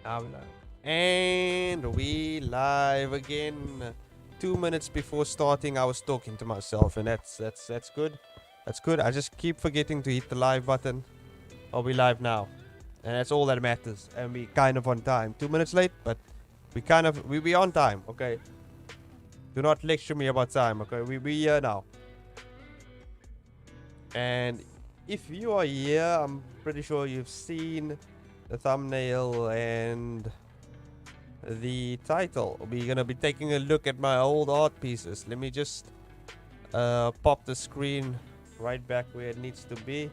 Now we live. And we live again. 2 minutes before starting, I was talking to myself, and that's good. That's good. I just keep forgetting to hit the live button. Oh, we live now, and that's all that matters. And we kind of on time. 2 minutes late, but we on time. Okay. Do not lecture me about time. Okay. We here now. And if you are here, I'm pretty sure you've seen the thumbnail and the title. We're gonna be taking a look at my old art pieces. Let me just pop the screen right back where it needs to be.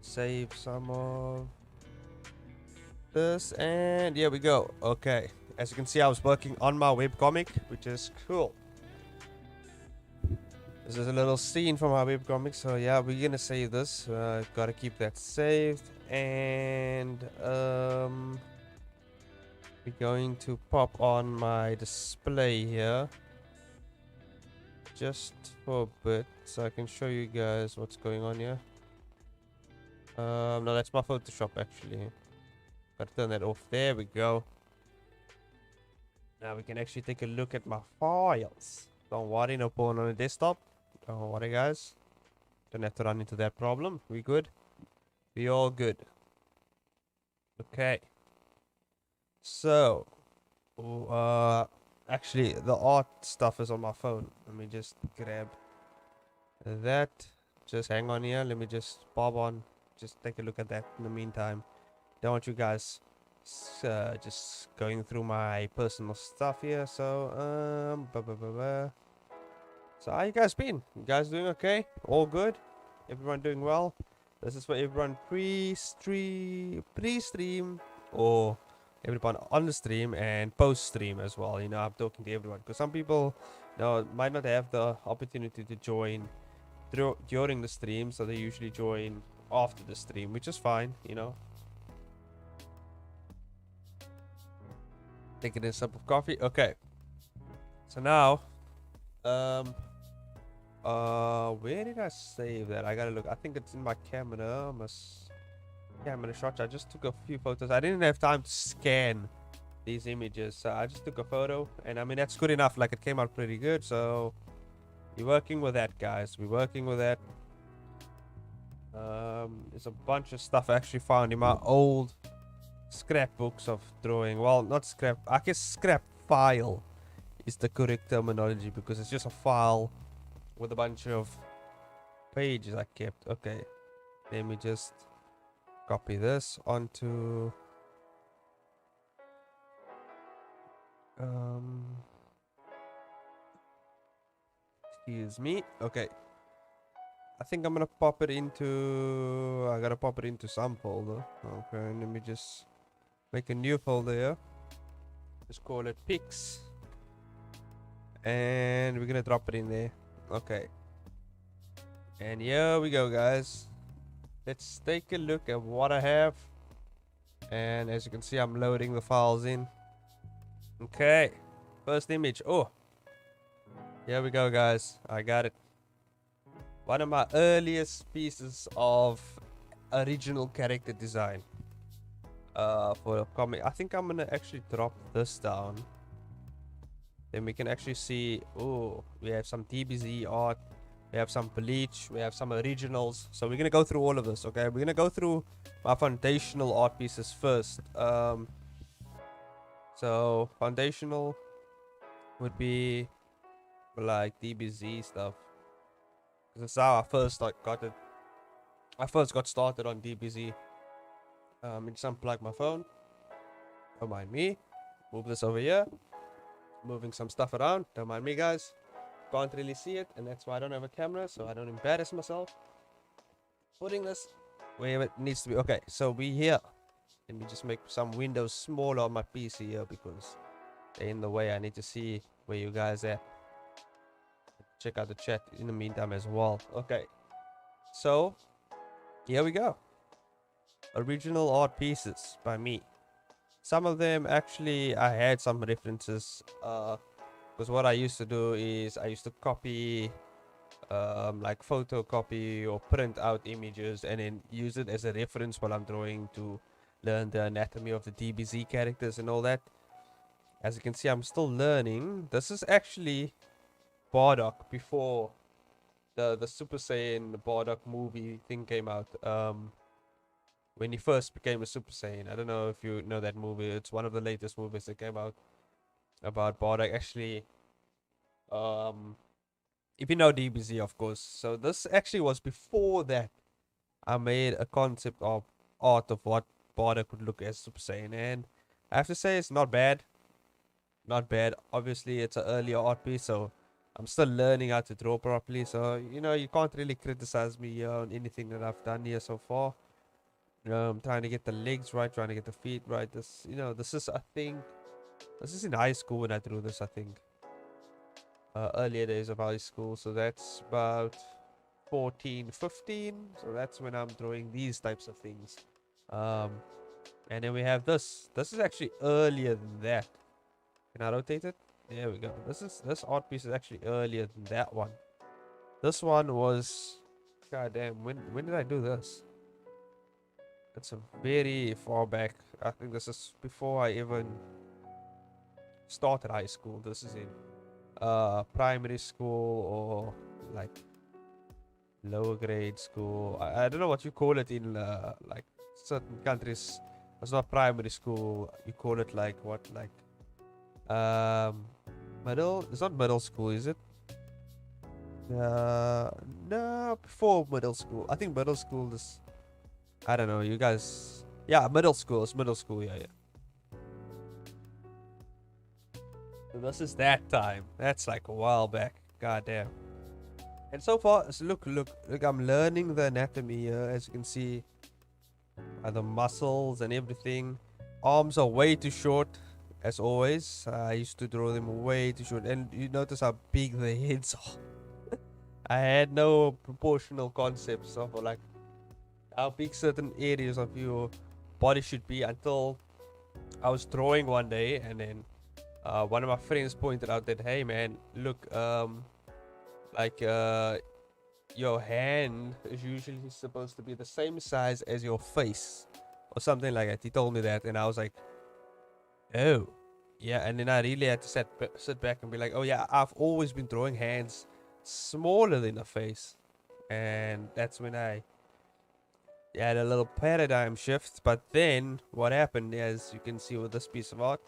Save some of this, and here we go. Okay, as you can see, I was working on my webcomic, which is cool. This is a little scene from our webcomic, so yeah, we're gonna save this. Gotta keep that saved, and we're going to pop on my display here just for a bit so I can show you guys what's going on here. No, that's my Photoshop actually. Gotta turn that off. There we go. Now we can actually take a look at my files. Don't worry, no porn on the desktop. Don't worry, guys. Don't have to run into that problem. We good? We all good. Okay. So, actually, the art stuff is on my phone. Let me just grab that. Just hang on here. Let me just bob on. Just take a look at that in the meantime. Don't want you guys just going through my personal stuff here. So, So how you guys been? You guys doing okay? All good? Everyone doing well? This is for everyone pre-stream or everyone on the stream and post-stream as well. You know, I'm talking to everyone because some people, you know, might not have the opportunity to join during the stream, so they usually join after the stream, which is fine, you know. Taking a sip of coffee. Okay. So now, where did I save that? I gotta look. I think it's in my camera. Camera shots. I just took a few photos. I didn't have time to scan these images, so I just took a photo, and I mean that's good enough. Like it came out pretty good. So we're working with that, guys. We're working with that. There's a bunch of stuff I actually found in my old scrapbooks of drawing. Well, not scrap. I guess scrap file is the correct terminology because it's just a file with a bunch of pages I kept. Okay, let me just copy this onto excuse me. Okay, I think I'm gonna pop it into I gotta pop it into some folder. Okay, let me just make a new folder here. Just call it pics, and we're gonna drop it in there. Okay, and here we go, guys. Let's take a look at what I have. And as you can see, I'm loading the files in. Okay, first image. Oh, here we go, guys. I got it. One of my earliest pieces of original character design for a comic. I think I'm gonna actually drop this down. Then we can actually see. Oh, we have some DBZ art. We have some bleach. We have some originals. So we're gonna go through all of this. Okay, we're gonna go through my foundational art pieces first. So foundational would be like DBZ stuff. This is how I first got it. I first got started on DBZ. Just unplug my phone. Don't mind me. Move this over here. Moving some stuff around. Don't mind me, guys. Can't really see it, and that's why I don't have a camera, so I don't embarrass myself. Putting this where it needs to be. Okay, so we here. Let me just make some windows smaller on my PC here because they're in the way. I need to see where you guys are. Check out the chat in the meantime as well. Okay, so here we go. Original art pieces by me. Some of them actually I had some references because what I used to do is I used to copy like photocopy or print out images and then use it as a reference while I'm drawing to learn the anatomy of the DBZ characters and all that. As you can see, I'm still learning. This is actually Bardock before the Super Saiyan Bardock movie thing came out. When he first became a Super Saiyan. I don't know if you know that movie. It's one of the latest movies that came out about Bardock. Actually, if you know DBZ, of course. So this actually was before that. I made a concept of art of what Bardock would look as Super Saiyan, and I have to say it's not bad. Not bad. Obviously, it's an earlier art piece, so I'm still learning how to draw properly. So you can't really criticize me here on anything that I've done here so far. I'm trying to get the legs right, trying to get the feet right. This is, I think, this is in high school when I drew this. I think earlier days of high school. So that's about 14, 15. So that's when I'm drawing these types of things. And then we have this. This is actually earlier than that. Can I rotate it? There we go. This art piece is actually earlier than that one. This one was, goddamn, when did I do this? It's a very far back. I think this is before I even started high school. This is in primary school or like lower grade school. I don't know what you call it in like certain countries. It's not primary school. You call it like what, like middle? It's not middle school, is it? No, before middle school. I think middle school is, I don't know, you guys. Yeah, middle school. It's middle school. Yeah. So this is that time. That's like a while back. God damn. And so far, so look, I'm learning the anatomy here. As you can see, the muscles and everything. Arms are way too short, as always. I used to draw them way too short. And you notice how big the heads are. I had no proportional concepts of like how big certain areas of your body should be until I was drawing one day, and then one of my friends pointed out that, hey man, look, like your hand is usually supposed to be the same size as your face or something like that. He told me that, and I was like, oh yeah. And then I really had to sit back and be like, oh yeah, I've always been drawing hands smaller than a face. And that's when I had a little paradigm shift. But then what happened, as you can see with this piece of art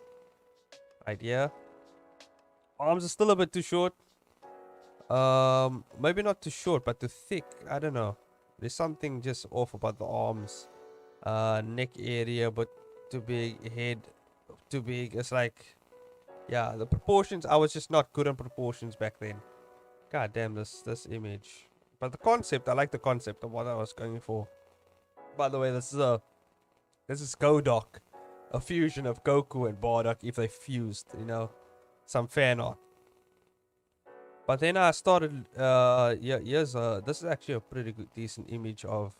right here, arms are still a bit too short. Maybe not too short, but too thick. I don't know, there's something just off about the arms. Neck area but too big, head too big. It's like, yeah, the proportions, I was just not good on proportions back then. God damn, this image. But the concept, I like the concept of what I was going for. By the way, this is Godok, a fusion of Goku and Bardock if they fused, some fan art. But then I started, this is actually a pretty good, decent image of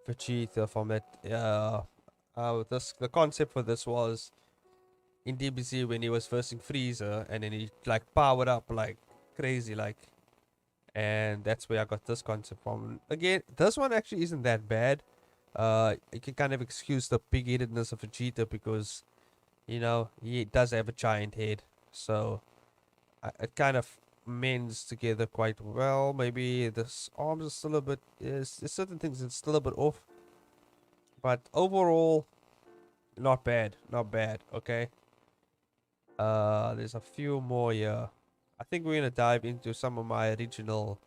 Vegeta from that. The concept for this was in DBZ when he was versing Frieza, and then he like powered up like crazy, like, and that's where I got this concept from. Again, this one actually isn't that bad. You can kind of excuse the big-headedness of Vegeta because, he does have a giant head, so it kind of mends together quite well. Maybe this arms are still a bit, there's certain things that's still a bit off, but overall not bad, okay. There's a few more here. I think we're gonna dive into some of my original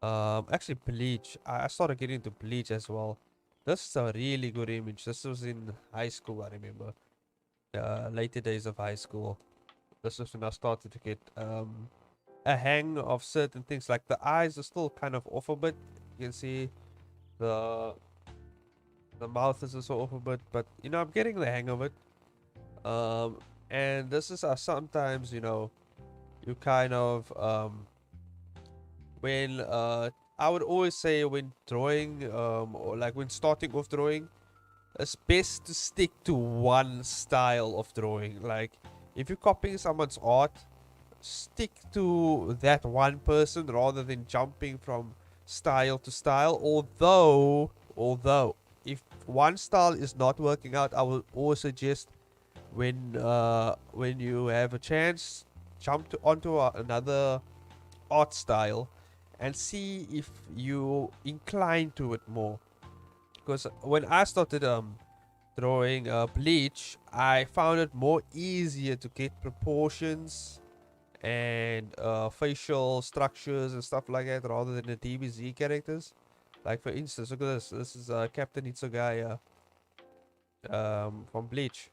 actually Bleach. I started getting into Bleach as well. This is a really good image. This was in high school, I remember, later days of high school. This was when I started to get a hang of certain things. Like the eyes are still kind of off a bit. You can see the mouth is also off a bit, but I'm getting the hang of it. And this is sometimes you kind of when I would always say when drawing or like when starting off drawing, it's best to stick to one style of drawing. Like if you're copying someone's art, stick to that one person rather than jumping from style to style. Although if one style is not working out, I will always suggest when you have a chance, jump onto another art style and see if you incline to it more. Because when I started drawing Bleach, I found it more easier to get proportions and facial structures and stuff like that rather than the DBZ characters. Like for instance, look at this. This is Captain Itsugaya from Bleach.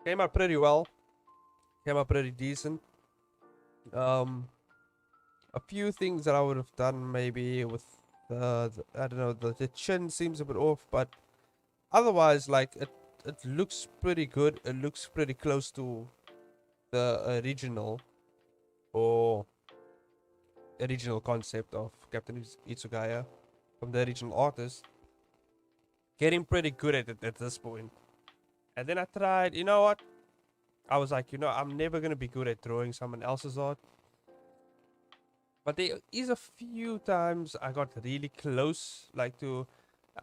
Came out pretty well. Came out pretty decent. A few things that I would have done maybe with I don't know, the chin seems a bit off, but otherwise, like, it looks pretty good. It looks pretty close to the original concept of Captain Itsugaya from the original artist. Getting pretty good at it at this point. And then I tried, you know what? I was like, I'm never gonna be good at drawing someone else's art. But there is a few times I got really close, I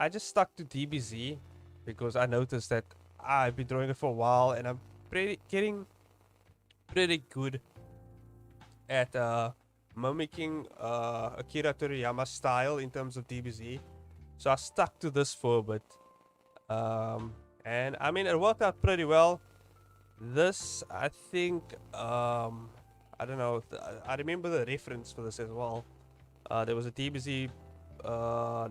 just stuck to DBZ because I noticed that I've been drawing it for a while and I'm getting pretty good at mimicking Akira Toriyama's style in terms of DBZ. So I stuck to this for a bit. And I mean, it worked out pretty well. This, I think, I don't know. I remember the reference for this as well. There was a DBZ.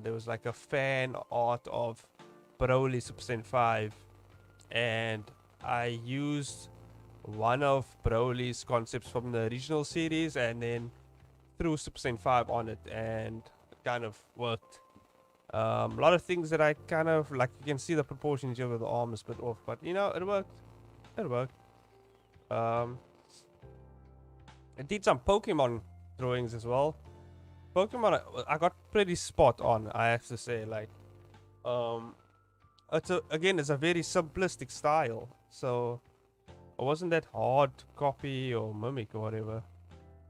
There was like a fan art of Broly Super Saiyan 5, and I used one of Broly's concepts from the original series, and then threw Super Saiyan 5 on it, and it kind of worked. A lot of things that I kind of like. You can see the proportions here with the arms a bit off, but it worked. It worked. I did some Pokemon drawings as well. Pokemon, I got pretty spot on, I have to say. Like, it's a very simplistic style, so it wasn't that hard to copy or mimic or whatever.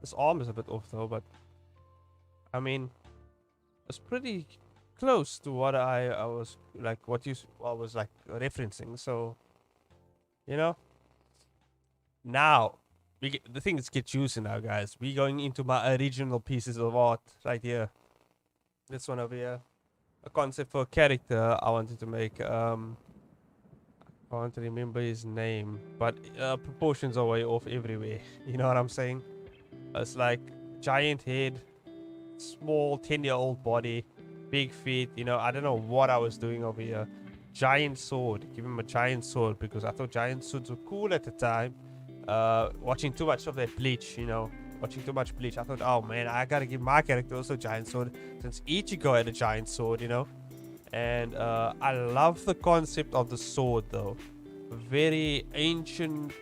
This arm is a bit off though, but I mean, it's pretty close to what I was like, I was like referencing. So, now. The things get juicy now, guys. We're going into my original pieces of art right here. This one over here. A concept for a character I wanted to make. I can't remember his name. But proportions are way off everywhere. You know what I'm saying? It's like giant head, small 10-year-old body, big feet. I don't know what I was doing over here. Giant sword. Give him a giant sword because I thought giant swords were cool at the time. Watching too much of that Bleach, watching too much Bleach, I thought, oh man, I gotta give my character also a giant sword since Ichigo had a giant sword, and I love the concept of the sword though. Very ancient,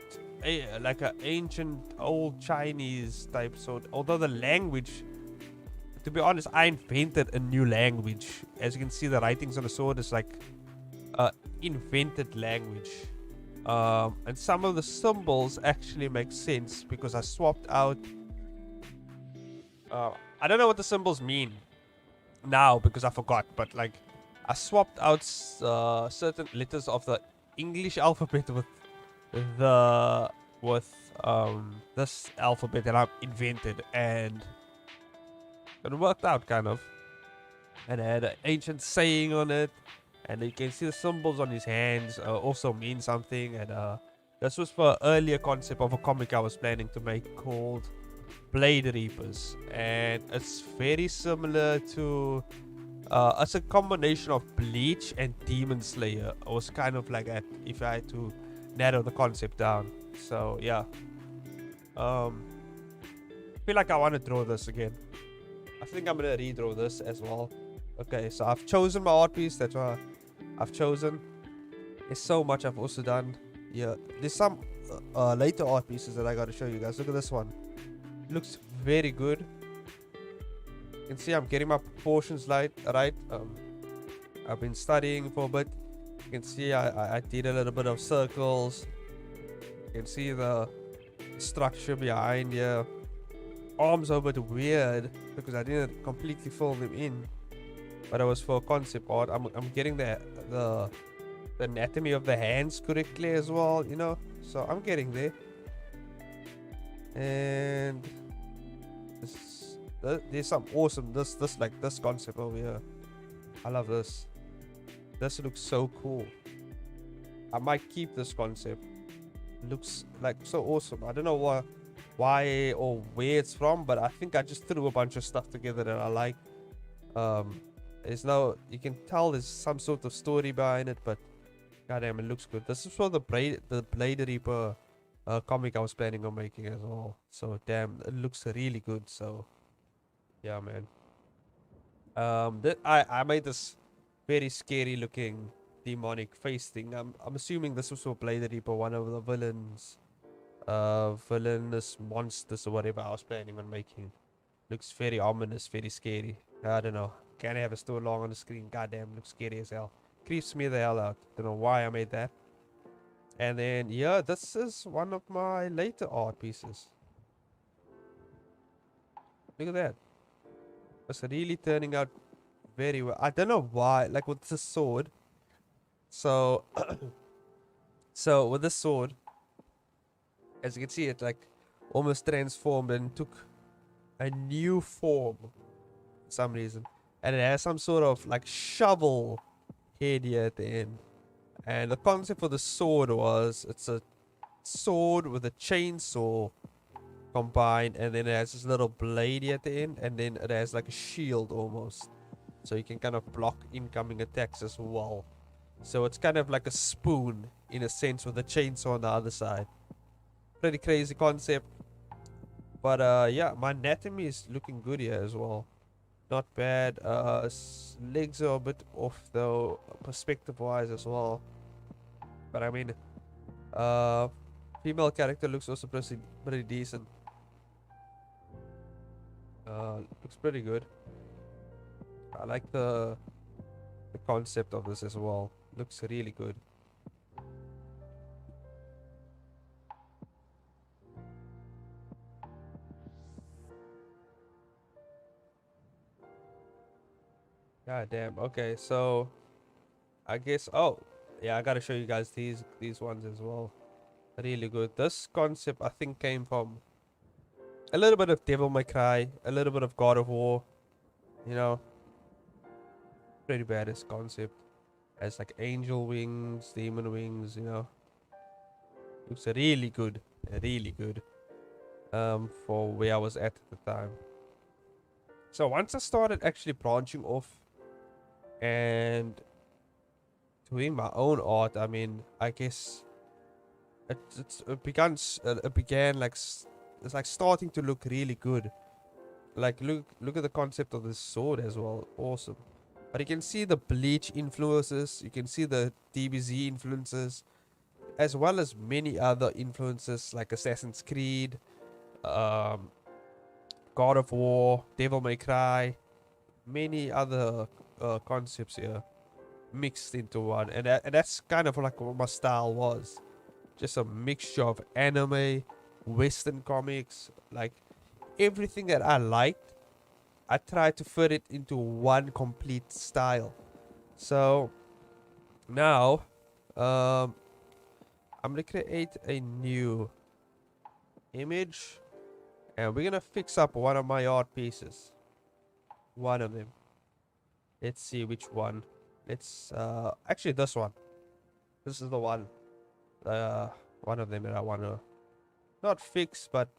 like an ancient old Chinese type sword, although the language, to be honest, I invented a new language. As you can see, the writings on the sword is like invented language. And some of the symbols actually make sense because I swapped out. I don't know what the symbols mean now because I forgot, but like I swapped out certain letters of the English alphabet with this alphabet that I've invented, and it worked out kind of. And I had an ancient saying on it. And you can see the symbols on his hands also mean something. And this was for an earlier concept of a comic I was planning to make called Blade Reapers. And it's very similar to... it's a combination of Bleach and Demon Slayer. It was kind of like that if I had to narrow the concept down. So, yeah. I feel like I want to draw this again. I think I'm going to redraw this as well. Okay, so I've chosen my art piece. That's why I've chosen. There's so much I've also done. Yeah, there's some later art pieces that I got to show you guys. Look at this one. It looks very good. You can see I'm getting my proportions right. I've been studying for a bit. You can see I did a little bit of circles. You can see the structure behind here. Arms are a bit weird because I didn't completely fill them in. but it was for concept art. I'm getting the anatomy of the hands correctly as well, you know. So I'm getting there. And there's some awesome this concept over here. I love this. This looks so cool. I might keep this concept. It looks like so awesome. I don't know why or where it's from, but I think I just threw a bunch of stuff together that I like. There's no, you can tell there's some sort of story behind it, but goddamn, it looks good. This is for the Blade Reaper comic I was planning on making as well. So damn, it looks really good. So yeah, man. I made this very scary looking demonic face thing. I'm assuming this was for Blade Reaper, one of the villainous monsters or whatever I was planning on making. Looks very ominous, very scary. I don't know. Can't have it too long on the screen. Goddamn, looks scary as hell. Creeps me the hell out. Don't know why I made that. And then yeah, this is one of my later art pieces. Look at that. It's really turning out very well. I don't know why. Like with the sword. So so with the sword, as you can see, it like almost transformed and took a new form for some reason, and it has some sort of like shovel head here at the end. And the concept for the sword was it's a sword with a chainsaw combined, and then it has this little blade here at the end, and then it has like a shield almost, so you can kind of block incoming attacks as well. So it's kind of like a spoon in a sense with a chainsaw on the other side. Pretty crazy concept. But yeah, my anatomy is looking good here as well. Not bad. Legs are a bit off though, perspective wise as well. But I mean, female character looks also pretty decent. Looks pretty good. I like the concept of this as well. Looks really good. God damn. Okay, so I guess, oh yeah, I gotta show you guys these ones as well. Really good. This concept I think came from a little bit of Devil May Cry, a little bit of God of War. You know, pretty badass concept. Has like angel wings, demon wings. You know, looks really good, really good. For where I was at the time. So once I started actually branching off and doing my own art, I mean, I guess it began like it's like starting to look really good. Like look at the concept of this sword as well. Awesome. But you can see the Bleach influences, you can see the DBZ influences, as well as many other influences like Assassin's Creed, God of War, Devil May Cry, many other concepts here mixed into one. And that's kind of like what my style was. Just a mixture of anime, Western comics, like everything that I liked, I tried to fit it into one complete style. So now, I'm gonna create a new image, and we're gonna fix up one of my art pieces. One of them. Let's see which one. Let's actually this one. This is the one. One of them that I wanna not fix, but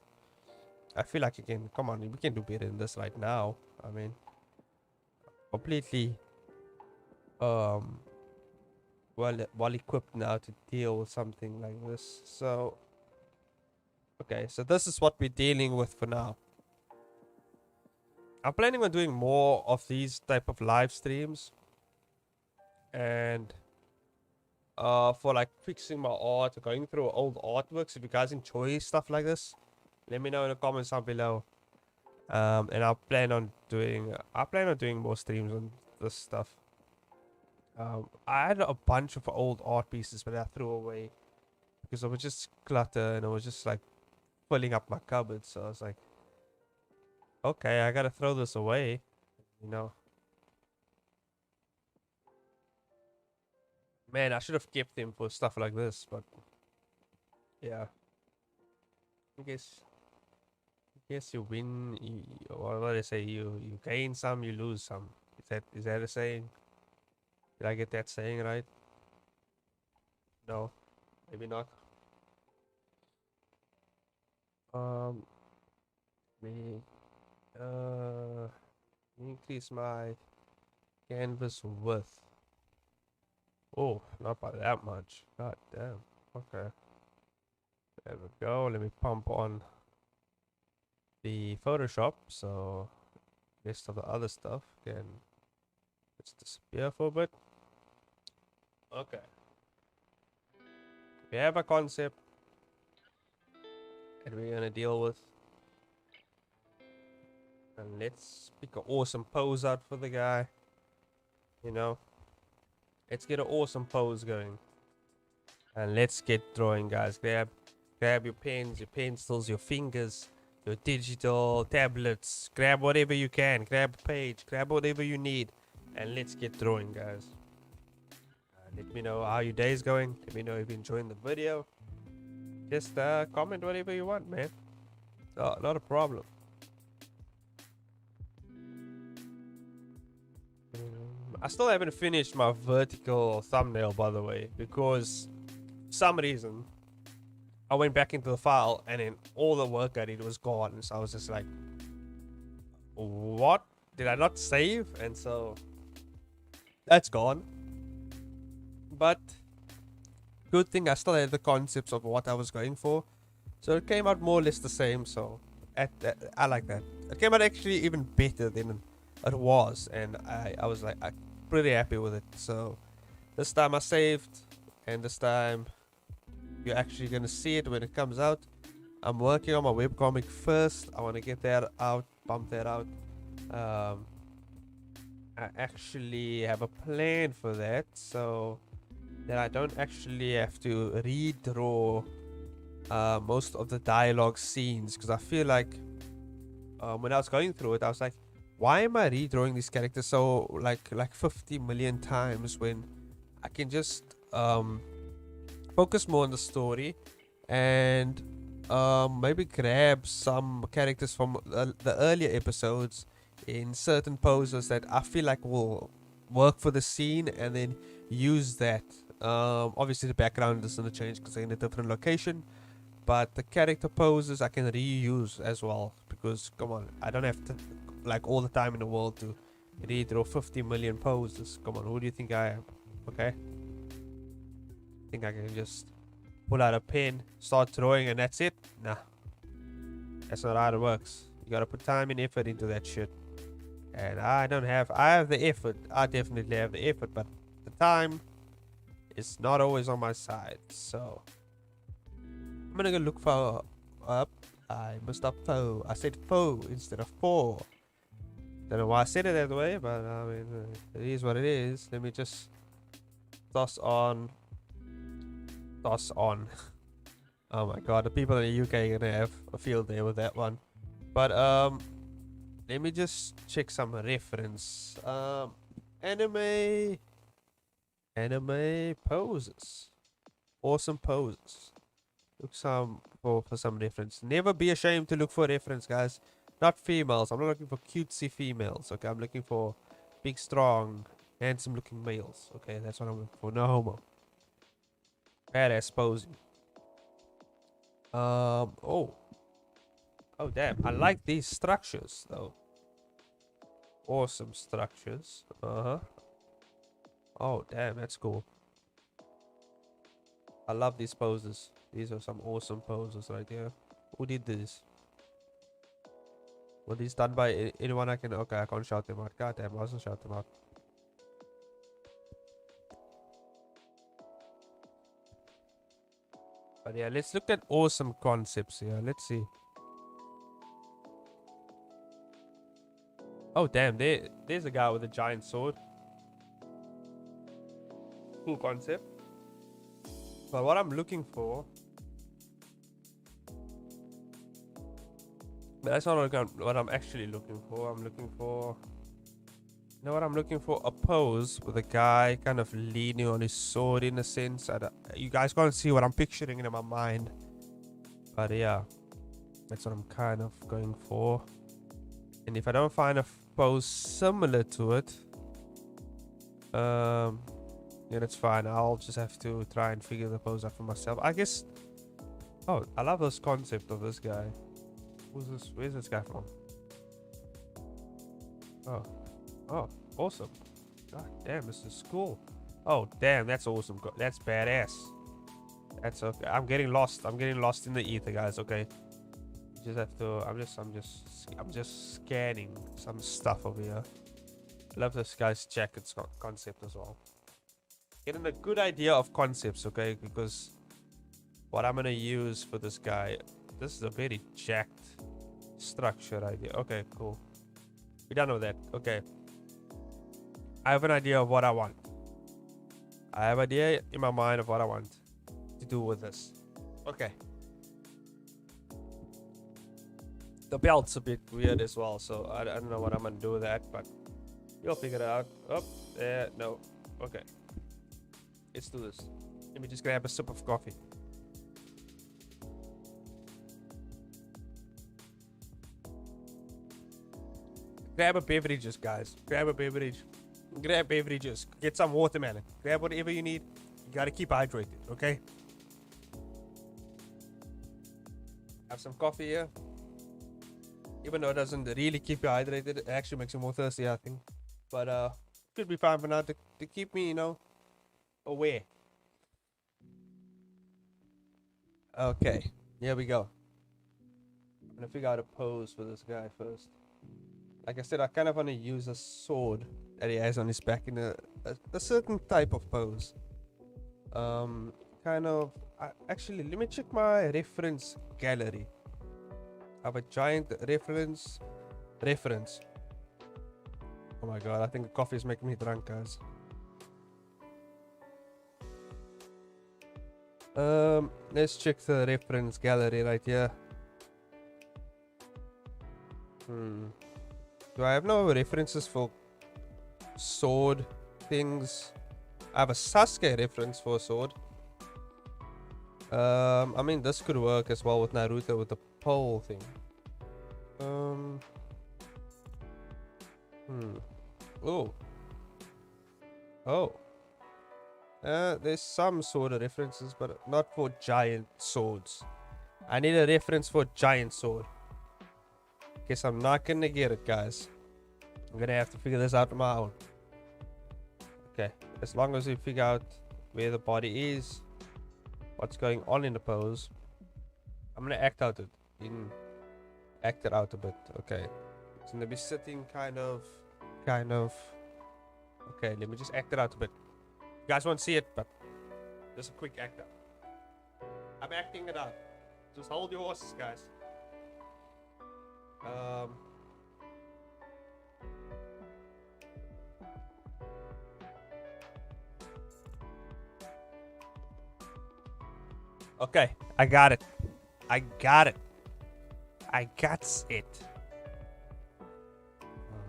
I feel like you can. Come on, we can do better than this right now. I mean, completely well equipped now to deal with something like this. So okay, so this is what we're dealing with for now. I'm planning on doing more of these type of live streams, and for like fixing my art, going through old artworks. If you guys enjoy stuff like this, let me know in the comments down below. And I plan on doing more streams on this stuff. I had a bunch of old art pieces, but I threw away because I was just clutter and I was just like filling up my cupboard. So I was like, okay, I gotta throw this away, you know. Man, I should have kept them for stuff like this, but yeah. I guess you win. What do they say? You gain some, you lose some. Is that a saying? Did I get that saying right? No, maybe not. Um, me increase my canvas width. Oh, not by that much. God damn. Okay. There we go. Let me pump on the Photoshop so rest of the other stuff can just disappear for a bit. Okay. We have a concept that we're gonna deal with. And let's pick an awesome pose out for the guy. You know. Let's get an awesome pose going. And let's get drawing, guys. Grab your pens, your pencils, your fingers, your digital tablets. Grab whatever you can. Grab a page. Grab whatever you need. And let's get drawing, guys. Let me know how your day's going. Let me know if you're enjoying the video. Just comment whatever you want, man. Oh, not a problem. I still haven't finished my vertical thumbnail, by the way, because for some reason I went back into the file and then all the work I did was gone. So I was just like, what? Did I not save? And so that's gone. But good thing I still had the concepts of what I was going for. So it came out more or less the same. So I like that. It came out actually even better than it was. And I was like, I'm pretty happy with it. So this time I saved. And this time you're actually going to see it when it comes out. I'm working on my webcomic first. I want to get that out, bump that out. I actually have a plan for that, so that I don't actually have to redraw most of the dialogue scenes, because I feel like when I was going through it, I was like, why am I redrawing these characters so like 50 million times when I can just focus more on the story and maybe grab some characters from the earlier episodes in certain poses that I feel like will work for the scene, and then use that. Obviously the background is going to change because they're in a different location, but the character poses I can reuse as well, because come on, I don't have to like all the time in the world to redraw 50 million poses. Come on, who do you think I am? Okay, think I can just pull out a pen, start drawing, and that's it? Nah, that's not how it works. You gotta put time and effort into that shit. And I have the effort. I definitely have the effort, but the time is not always on my side. So I'm gonna go look for up. I messed up foe. I said foe instead of four. Don't know why I said it that way, but I mean, it is what it is. Let me just toss on. Oh my god, the people in the UK are gonna have a field day with that one. But let me just check some reference. Anime poses. Awesome poses. Look for some reference. Never be ashamed to look for reference, guys. Not females. I'm not looking for cutesy females. Okay, I'm looking for big, strong, handsome looking males. Okay, that's what I'm looking for. No homo. Badass posing. Oh damn. I like these structures though. Awesome structures. Oh damn, that's cool. I love these poses. These are some awesome poses right here. Who did this? Were these done by anyone I can... Okay, I can't shout them out. God damn, I wasn't shout them out. But yeah, let's look at awesome concepts here. Let's see. Oh damn, there's a guy with a giant sword. Cool concept. But what I'm looking for... But that's not what I'm actually looking for. I'm looking for You know what I'm looking for? A pose with a guy kind of leaning on his sword in a sense. You guys can't see what I'm picturing in my mind. But yeah, that's what I'm kind of going for. And if I don't find a pose similar to it, yeah, that's fine. I'll just have to try and figure the pose out for myself. I guess. Oh, I love this concept of this guy. Who's this? Where's this guy from? Oh, awesome. God damn, this is cool. Oh, damn, that's awesome. That's badass. That's okay. I'm getting lost. I'm getting lost in the ether, guys. Okay. You just have to. I'm just scanning some stuff over here. I love this guy's jacket concept as well. Getting a good idea of concepts, okay? Because what I'm gonna use for this guy, this is a very jacked structure idea. Okay, cool. We're done with that. Okay. I have an idea of what I want. I have an idea in my mind of what I want to do with this. Okay. The belt's a bit weird as well, so I don't know what I'm gonna do with that, but you'll figure it out. Oh, no. Okay. Let's do this. Let me just grab a sip of coffee. Grab a beverages, guys. Grab a beverage. Grab beverages. Get some watermelon. Grab whatever you need. You gotta keep hydrated, okay? Have some coffee here. Even though it doesn't really keep you hydrated, it actually makes you more thirsty, I think. But could be fine for now to keep me, aware. Okay, here we go. I'm gonna figure out a pose for this guy first. Like I said, I kind of want to use a sword that he has on his back in a certain type of pose. Actually, let me check my reference gallery. I have a giant reference. Oh my god, I think the coffee is making me drunk, guys. Let's check the reference gallery right here. Do I have no references for sword things? I have a Sasuke reference for a sword. I mean, this could work as well with Naruto with the pole thing. There's some sort of references, but not for giant swords. I need a reference for giant sword. Guess I'm not gonna get it, guys. I'm gonna have to figure this out on my own. Okay, as long as we figure out where the body is, what's going on in the pose, I'm gonna act it out a bit. Okay, it's gonna be sitting kind of. Okay, let me just act it out a bit. You guys won't see it, but just a quick act out. I'm acting it out. Just hold your horses, guys. Okay, I got it. I got it.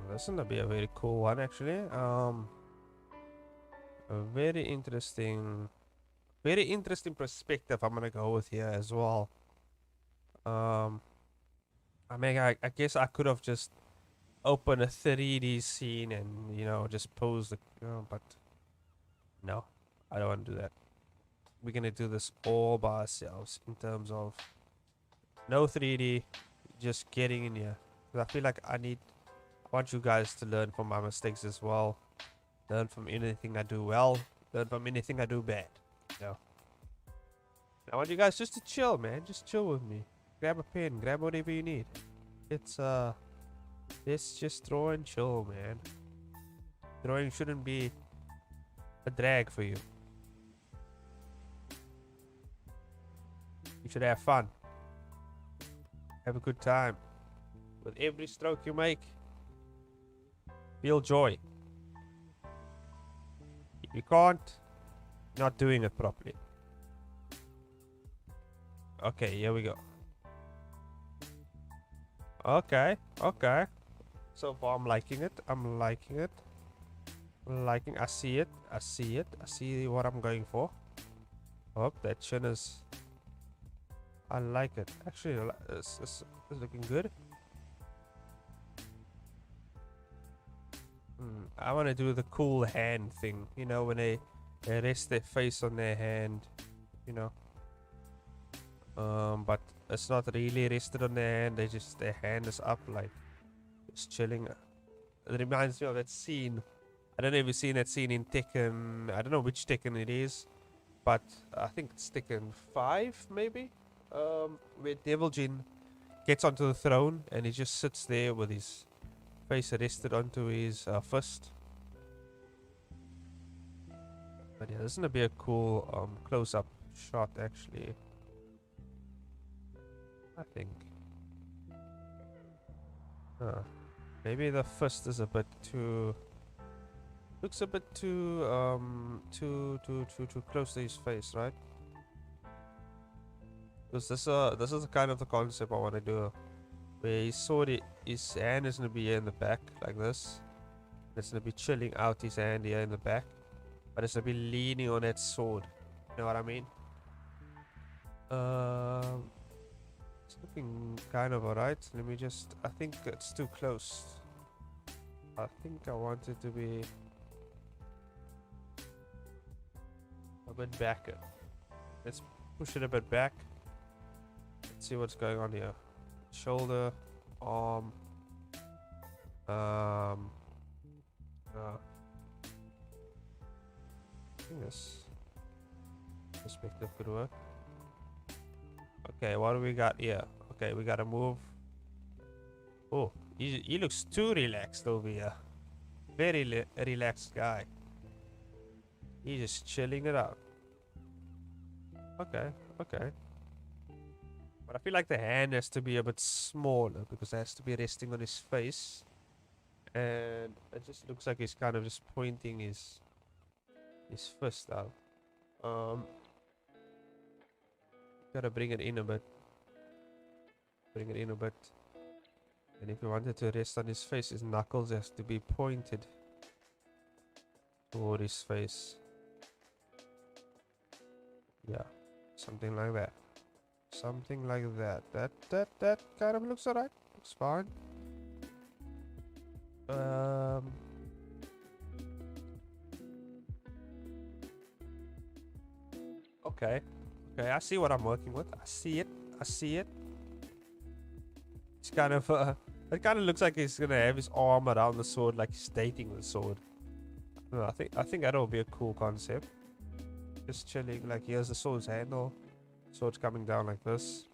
This is gonna be a very cool one, actually. A very interesting perspective I'm gonna go with here as well. I mean, I guess I could have just opened a 3D scene and just pose the but no, I don't want to do that. We're gonna do this all by ourselves in terms of no 3D, just getting in here. Because I feel like I want you guys to learn from my mistakes as well. Learn from anything I do well. Learn from anything I do bad. I want you guys just to chill, man. Just chill with me. Grab a pen. Grab whatever you need. Let's just draw and chill, man. Drawing shouldn't be a drag for you. You should have fun. Have a good time. With every stroke you make, feel joy. If you can't, you're not doing it properly. Okay, here we go. Okay. So far I'm liking it. liking. I see it. I see it. I see what I'm going for. Oh, that chin is. I like it. Actually, it's looking good. I want to do the cool hand thing. You know, when they rest their face on their hand. You know. But it's not really rested on their hand. Their hand is up, like it's chilling. It reminds me of that scene. I don't know if you've seen that scene in Tekken. I don't know which Tekken it is, but I think it's Tekken 5, maybe. Where Devil Jin gets onto the throne and he just sits there with his face rested onto his fist. But yeah, this is gonna be a cool close-up shot, actually. I think. Maybe the fist is a bit too. Looks a bit too too close to his face, right? Because this is kind of the concept I want to do, where his hand is gonna be here in the back like this. It's gonna be chilling out his hand here in the back, but it's gonna be leaning on that sword. You know what I mean? It's looking kind of alright. Let me just. I think it's too close. I think I want it to be a bit back. Let's push it a bit back. Let's see what's going on here. Shoulder, arm. I think this perspective could work. Okay, what do we got here? Okay, we gotta move. Oh, he looks too relaxed over here. Very relaxed guy. He's just chilling it out. Okay, okay. But I feel like the hand has to be a bit smaller because it has to be resting on his face. And it just looks like he's kind of just pointing his fist out. Gotta bring it in a bit. Bring it in a bit. And if you wanted to rest on his face, his knuckles has to be pointed toward his face. Yeah, something like that. Something like that. That kind of looks alright. Looks fine. Okay. Okay, I see what I'm working with. I see it. I see it. It's kind of it kind of looks like he's gonna have his arm around the sword, like he's dating the sword. No, I think that'll be a cool concept. Just chilling, like here's the sword's handle. Sword's coming down like this.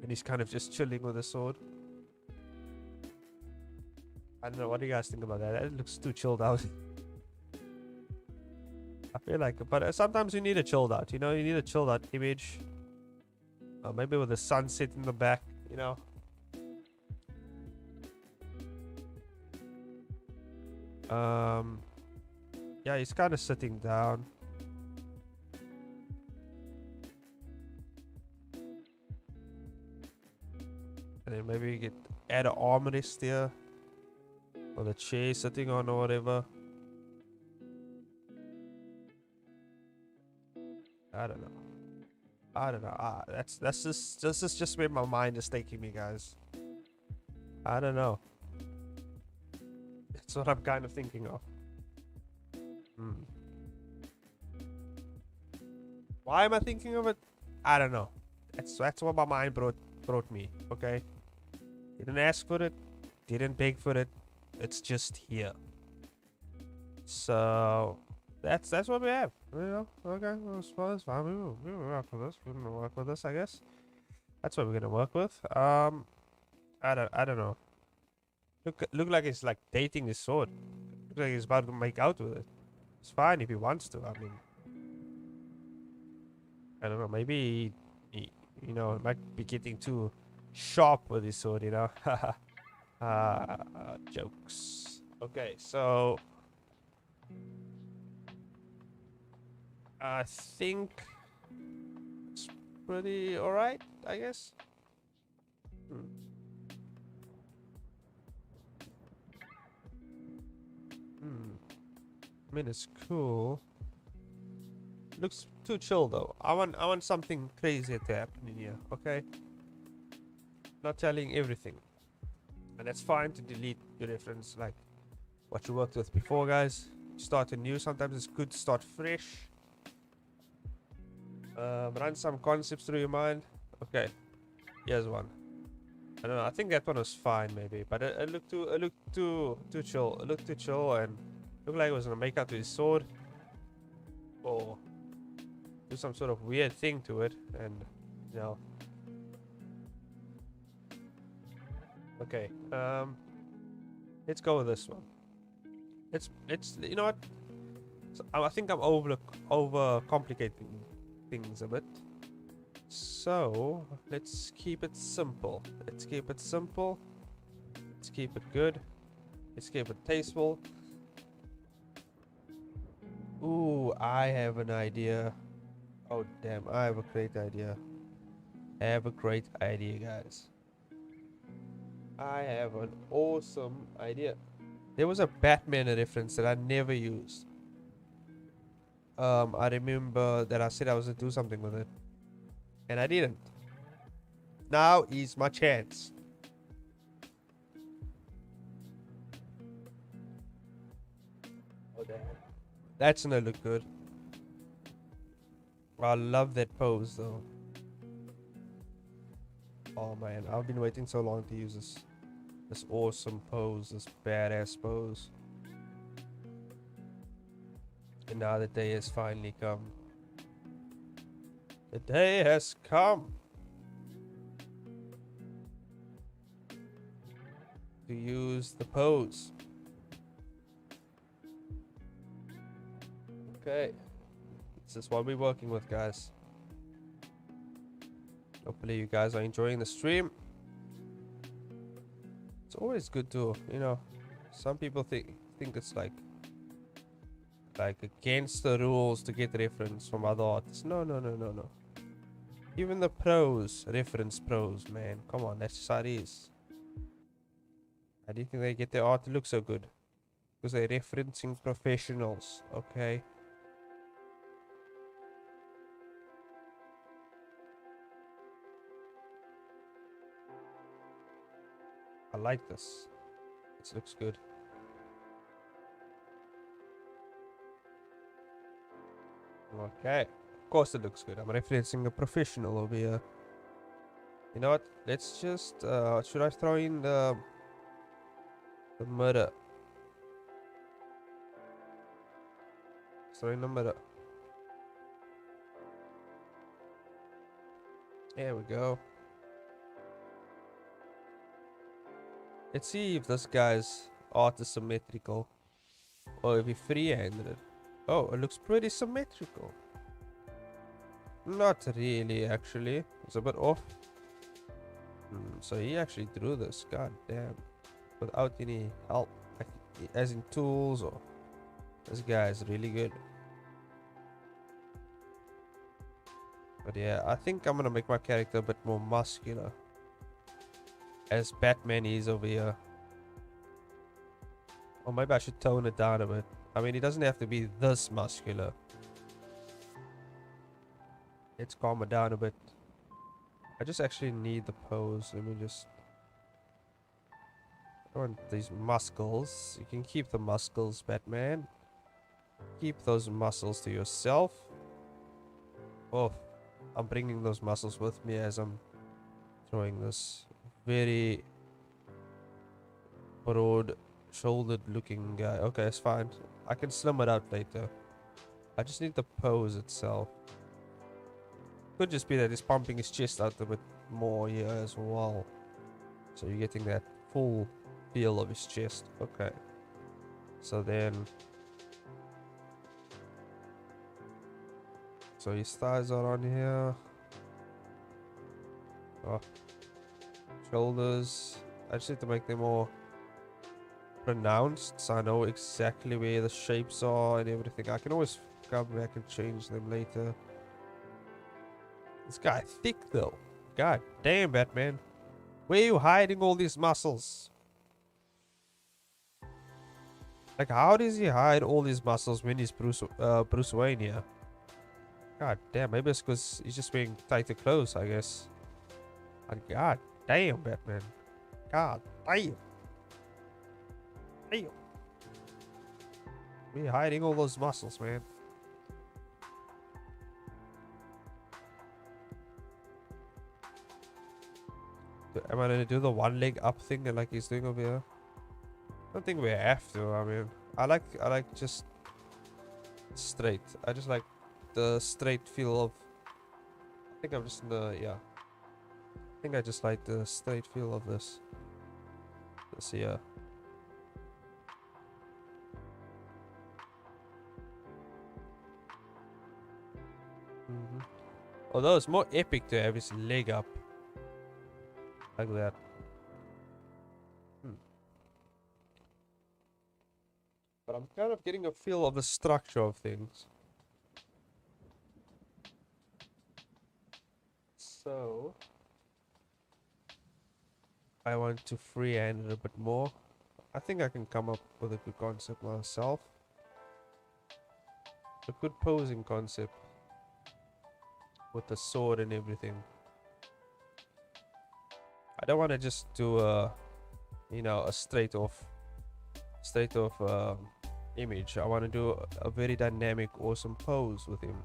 And he's kind of just chilling with the sword. I don't know, what do you guys think about that? That looks too chilled out. I feel like, but sometimes you need a chilled out, you know, you need a chilled out image. Maybe with the sunset in the back, you know. Yeah, he's kind of sitting down. And then maybe you could add an armrest here. Or the chair sitting on or whatever. I don't know. I don't know. This is just where my mind is taking me, guys. I don't know. That's what I'm kind of thinking of. Why am I thinking of it? I don't know. That's what my mind brought me. Okay. Didn't ask for it. Didn't beg for it. It's just here. So that's what we have. You know. Okay. Well, it's fine. We will work with this. We're gonna work with this, I guess. That's what we're gonna work with. I don't know. Look like he's like dating his sword. Look like he's about to make out with it. It's fine if he wants to. I mean, I don't know. Maybe he you know, might be getting too sharp with his sword. You know. Jokes. Okay, so I think it's pretty alright, I guess. I mean, it's cool. Looks too chill though. I want something crazy to happen in here. Okay. Not telling everything, and it's fine to delete your reference, like what you worked with before, guys. Start anew. Sometimes it's good to start fresh. Run some concepts through your mind. Okay, here's one. I don't know. I think that one was fine, maybe, but it looked too chill. It looked too chill and looked like it was gonna make out to his sword or do some sort of weird thing to it, and you know. Okay, let's go with this one. It's you know what? So I think I'm over complicating things a bit. So let's keep it simple. Let's keep it simple. Let's keep it good. Let's keep it tasteful. Ooh, I have an idea. Oh damn, I have a great idea. I have a great idea, guys. I have an awesome idea. There was a Batman reference that I never used. I remember that I said I was gonna do something with it, and I didn't. Now is my chance. Oh damn. That's gonna look good. I love that pose though. Oh man, I've been waiting so long to use this awesome pose, this badass pose. And now the day has finally come. The day has come to use the pose. Okay, this is what we're working with, guys. Hopefully you guys are enjoying the stream. It's always good to, you know, some people think it's like against the rules to get reference from other artists. No. Even the pros reference pros, man. Come on, that's just how it is. How do you think they get their art to look so good? Because they're referencing professionals, okay? I like this. This looks good. Okay. Of course it looks good. I'm referencing a professional over here. You know what? Let's just should I throw in the mirror? Throw in the mirror. There we go. Let's see if this guy's art is symmetrical or if he free-handed it. Oh, it looks pretty symmetrical. Not really, actually. It's a bit off. So he actually drew this, god damn, without any help, as in tools, or this guy is really good. But yeah, I think I'm gonna make my character a bit more muscular, as Batman is over here. Or maybe I should tone it down a bit. I mean, he doesn't have to be this muscular. Let's calm it down a bit. I just actually need the pose. Let me just... I want these muscles. You can keep the muscles, Batman. Keep those muscles to yourself. Oh, I'm bringing those muscles with me as I'm throwing this very broad shouldered looking guy. Okay, it's fine. I can slim it out later. I just need the pose itself. Could just be that he's pumping his chest out a bit more here as well. So you're getting that full feel of his chest. Okay. So then... So his thighs are on here. Oh. Shoulders. I just need to make them more pronounced so I know exactly where the shapes are and everything. I can always come back and change them later. This guy thick though. God damn, Batman. Where are you hiding all these muscles? Like, how does he hide all his muscles when he's Bruce Wayne here? God damn, maybe it's because he's just wearing tighter clothes, I guess. And God damn, Batman. God damn. Damn. We're hiding all those muscles, man. Am I gonna do the one leg up thing like he's doing over here? I don't think we have to. I mean, I like just straight. I just like the straight feel of. I think I'm just in the yeah. I think I just like the straight feel of this. Let's see. Although it's more epic to have his leg up like that. But I'm kind of getting a feel of the structure of things. So I want to freehand it a bit more. I think I can come up with a good concept myself. A good posing concept with the sword and everything. I don't want to just do a, you know, a straight off image. I want to do a very dynamic, awesome pose with him.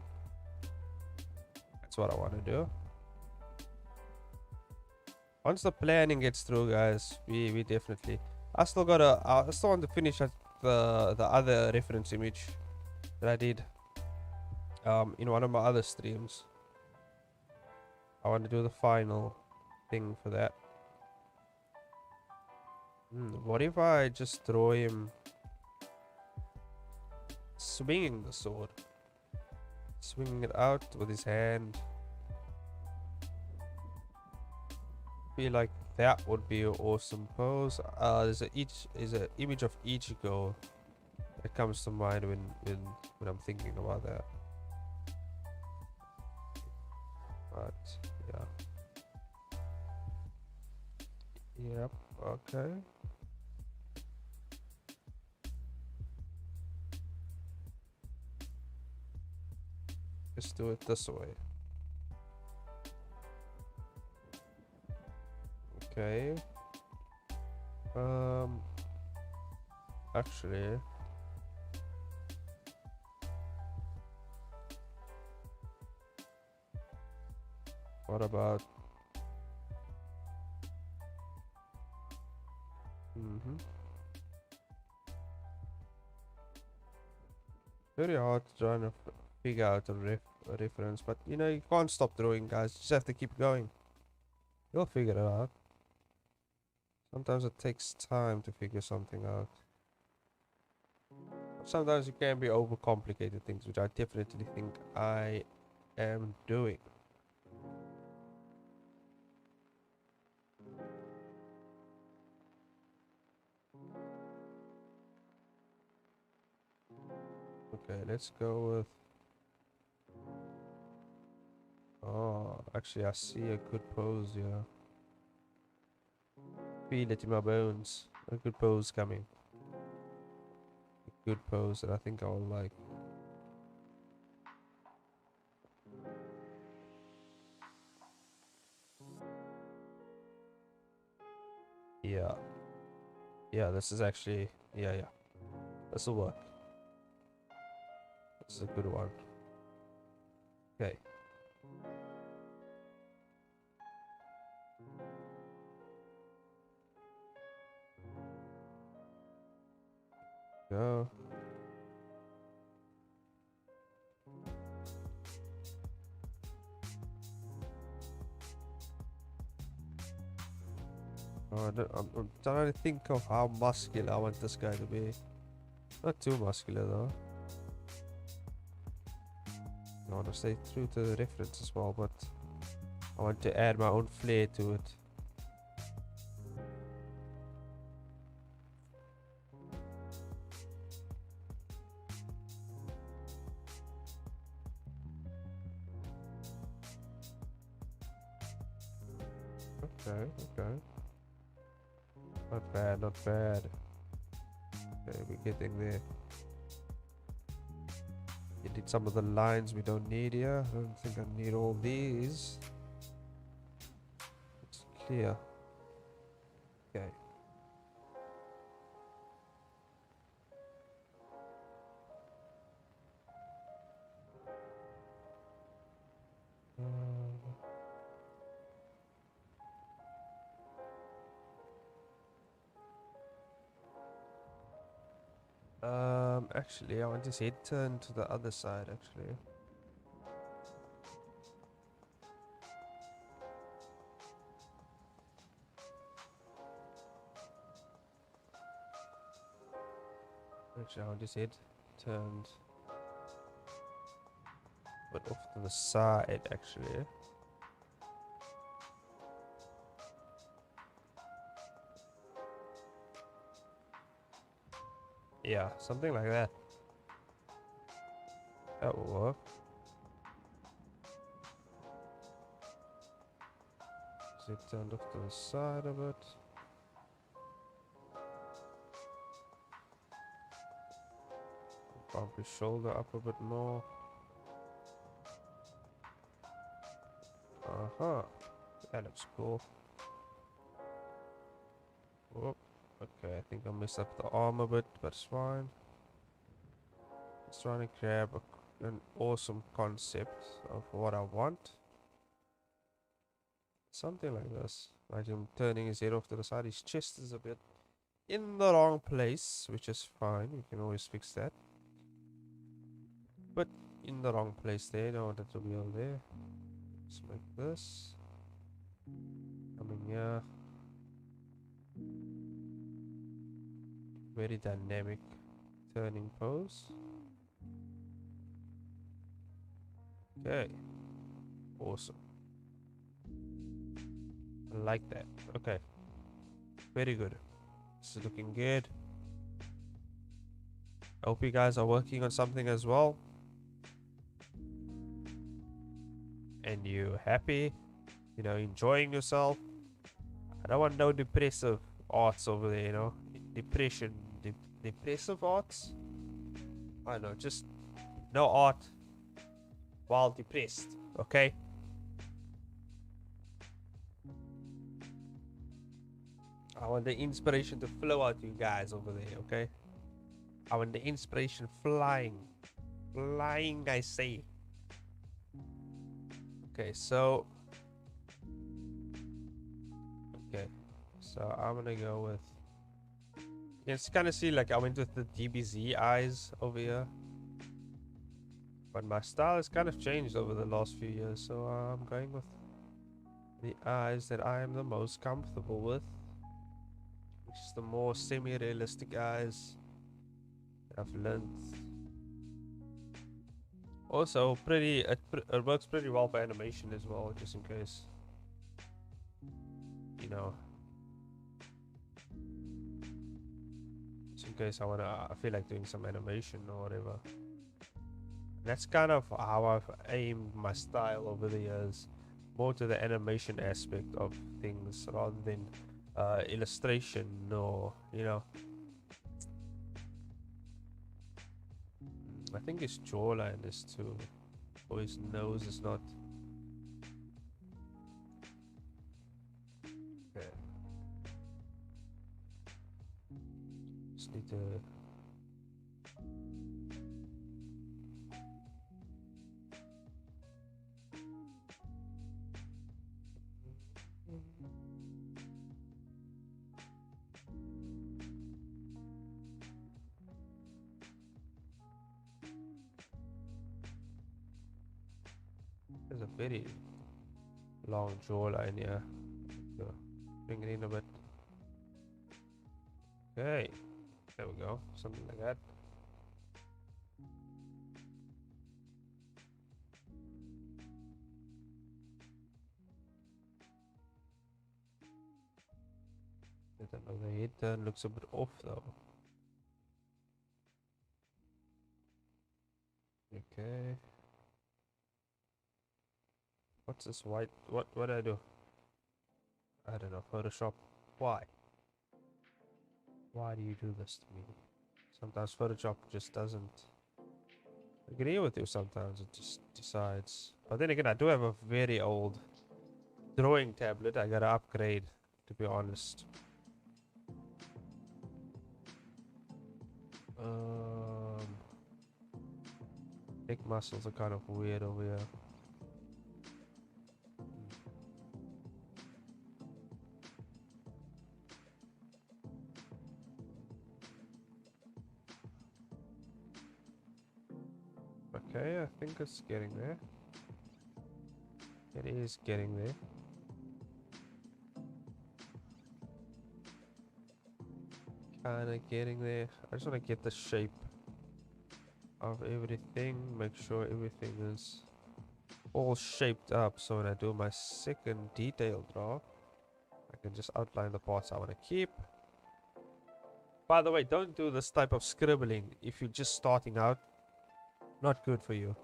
That's what I want to do. Once the planning gets through, guys, we definitely. I still want to finish at the other reference image that I did in one of my other streams. I want to do the final thing for that. What if I just draw him swinging the sword, swinging it out with his hand? Feel like that would be an awesome pose. There's a image of Ichigo that comes to mind when I'm thinking about that. But yeah. Yep. Okay. Let's do it this way. Okay. Actually, what about very hard to try and figure out a reference, but you know, you can't stop drawing, guys. You just have to keep going. You'll figure it out. Sometimes it takes time to figure something out. Sometimes you can be overcomplicated things, which I definitely think I am doing. Okay, let's go with. Oh, actually, I see a good pose here. Feel it in my bones. A good pose coming. A good pose that I think I will like. Yeah. Yeah, this is actually. Yeah. This will work. This is a good one. Okay. Go. Oh, I'm trying to think of how muscular I want this guy to be. Not too muscular though. I want to stay true to the reference as well, but I want to add my own flair to it. Okay. Not bad. Okay, we're getting there. You did some of the lines we don't need here. I don't think I need all these. It's clear. Okay. Actually, I want to see it turn to the other side, actually. Actually, I want to see it turned, but off to the side, actually. Yeah, something like that. That will work. Is it turned off to the side of it? Bump his shoulder up a bit more. Uh-huh. That looks cool. Whoop. Okay, I think I messed up the arm a bit, but it's fine. Just trying to grab an awesome concept of what I want. Something like this. Like him turning his head off to the side. His chest is a bit in the wrong place, which is fine. You can always fix that. But in the wrong place there. Don't want it to be all there. Let's make this. Coming here. Very dynamic turning pose. Okay. Awesome. I like that. Okay. Very good. This is looking good. I hope you guys are working on something as well. And you happy, you know, enjoying yourself. I don't want no depressive arts over there, you know. Depression, depressive arts. I don't know, just no art while depressed, okay? I want the inspiration to flow out you guys over there, okay? I want the inspiration flying. Flying, I say. Okay, so... Okay, so I'm gonna go with... You can kind of see, like, I went with the DBZ eyes over here. But my style has kind of changed over the last few years, so I'm going with the eyes that I am the most comfortable with. Which is the more semi-realistic eyes that I've learned. Also, it works pretty well for animation as well, just in case, you know, just in case I feel like doing some animation or whatever. That's kind of how I've aimed my style over the years, more to the animation aspect of things rather than illustration or, you know. I think his jawline is too, or his nose is not. Okay. Just need to. There's a very long jawline here. So bring it in a bit. Okay, there we go. Something like that. I don't know, the head turn looks a bit off though. Okay. What's this white? What do I do? I don't know. Photoshop. Why? Why do you do this to me? Sometimes Photoshop just doesn't agree with you. Sometimes it just decides. But then again, I do have a very old drawing tablet. I gotta upgrade, to be honest. Big muscles are kind of weird over here. Okay, I think it's getting there. It is getting there. Kinda getting there. I just want to get the shape of everything. Make sure everything is all shaped up. So when I do my second detail draw, I can just outline the parts I want to keep. By the way, don't do this type of scribbling if you're just starting out. Not good for you.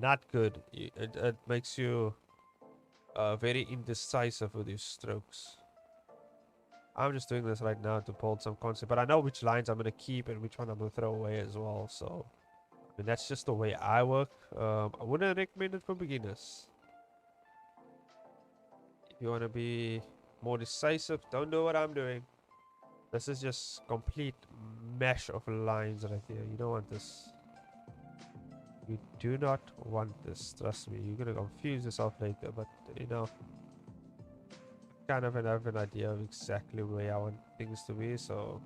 Not good. It makes you very indecisive with your strokes. I'm just doing this right now to hold some concept, but I know which lines I'm going to keep and which one I'm going to throw away as well. So, I mean, that's just the way I work. I wouldn't recommend it for beginners. If you want to be more decisive, don't do what I'm doing. This is just complete mesh of lines right here. You don't want this. You do not want this. Trust me. You're going to confuse yourself later, but you know, kind of have an idea of exactly where I want things to be, so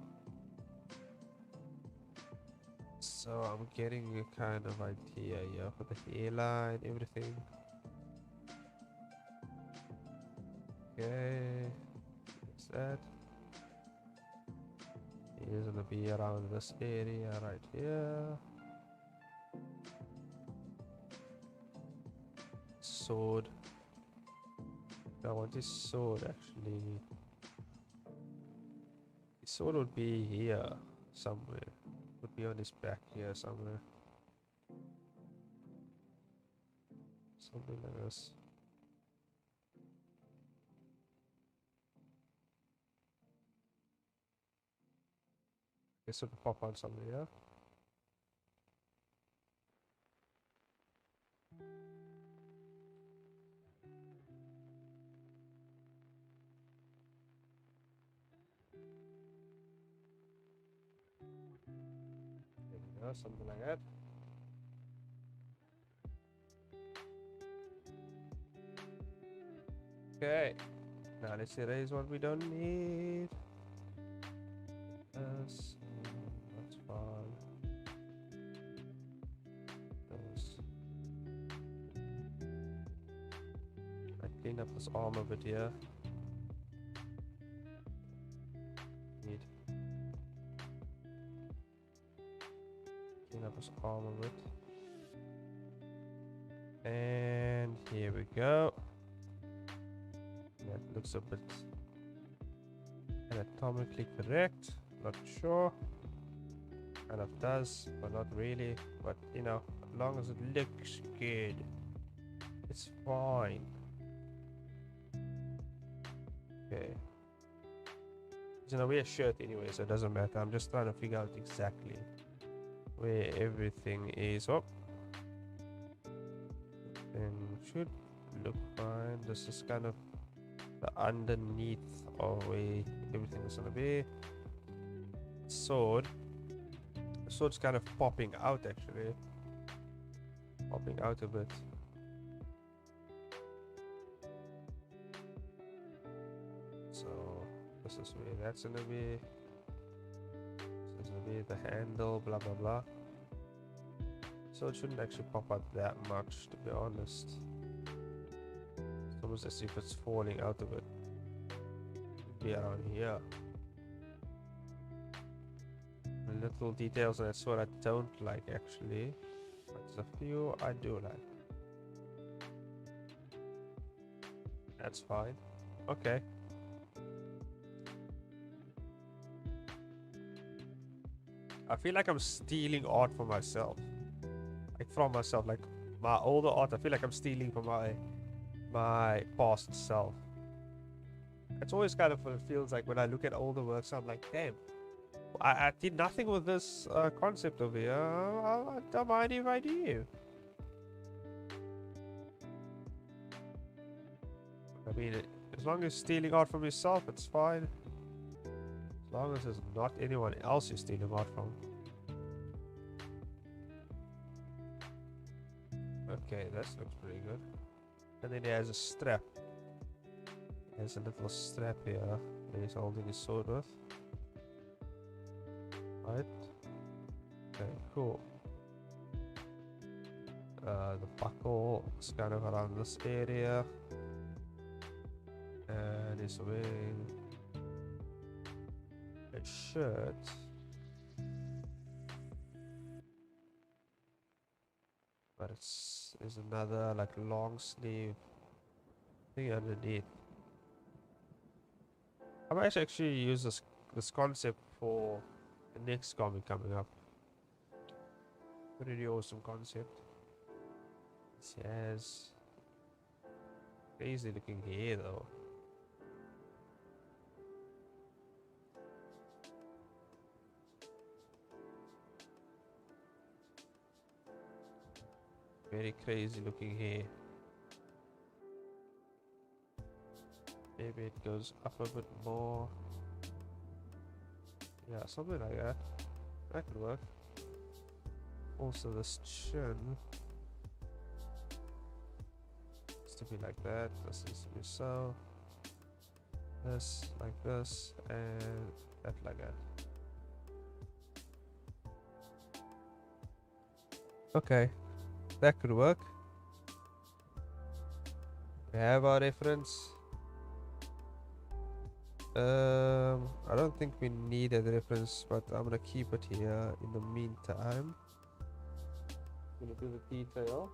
I'm getting a kind of idea here for the hairline, everything. Okay, what's that? He's gonna be around this area right here. Sword. I want his sword actually. His sword would be here somewhere. Would be on his back here somewhere. Something like this. This would pop on somewhere, yeah? Something like that. Okay, now let's erase what we don't need. Yes, that's fine. I clean up this arm a bit here. Clean up his arm a bit. And here we go. That looks a bit anatomically correct. Not sure. Kind of does, but not really. But you know, as long as it looks good, it's fine. Okay. It's in a weird shirt anyway, so it doesn't matter. I'm just trying to figure out exactly where everything is. Oh, and should look fine. This is kind of the underneath of where everything is gonna be. Sword. The sword's kind of popping out actually. Popping out a bit. So this is where that's gonna be. This is gonna be the handle, blah blah blah. So it shouldn't actually pop out that much, to be honest. It's almost as if it's falling out of it. Be around here. The little details on that sword I don't like actually. But there's a few I do like. That's fine. Okay. I feel like I'm stealing art for myself. Like from myself, like my older art, I feel like I'm stealing from my past self. It's always kind of what it feels like when I look at older works. I'm like, damn, I did nothing with this concept over here. I don't mind if I do. I mean, as long as stealing art from yourself, it's fine. As long as it's not anyone else you're stealing art from. Okay, this looks pretty good. And then he has a strap. There's a little strap here that he's holding his sword with. Right. Okay, cool. The buckle is kind of around this area. And he's wearing a shirt. But there's another like long sleeve thing underneath. I might actually use this concept for the next comic coming up. Pretty awesome concept. This has crazy looking hair though. Very crazy looking hair. Maybe it goes up a bit more. Yeah, something like that. That could work. Also this chin needs to be like that. This needs to be so. This like this and that like that. Okay, that could work. We have our reference. I don't think we need a reference, but I'm gonna keep it here in the meantime. I'm gonna do the detail.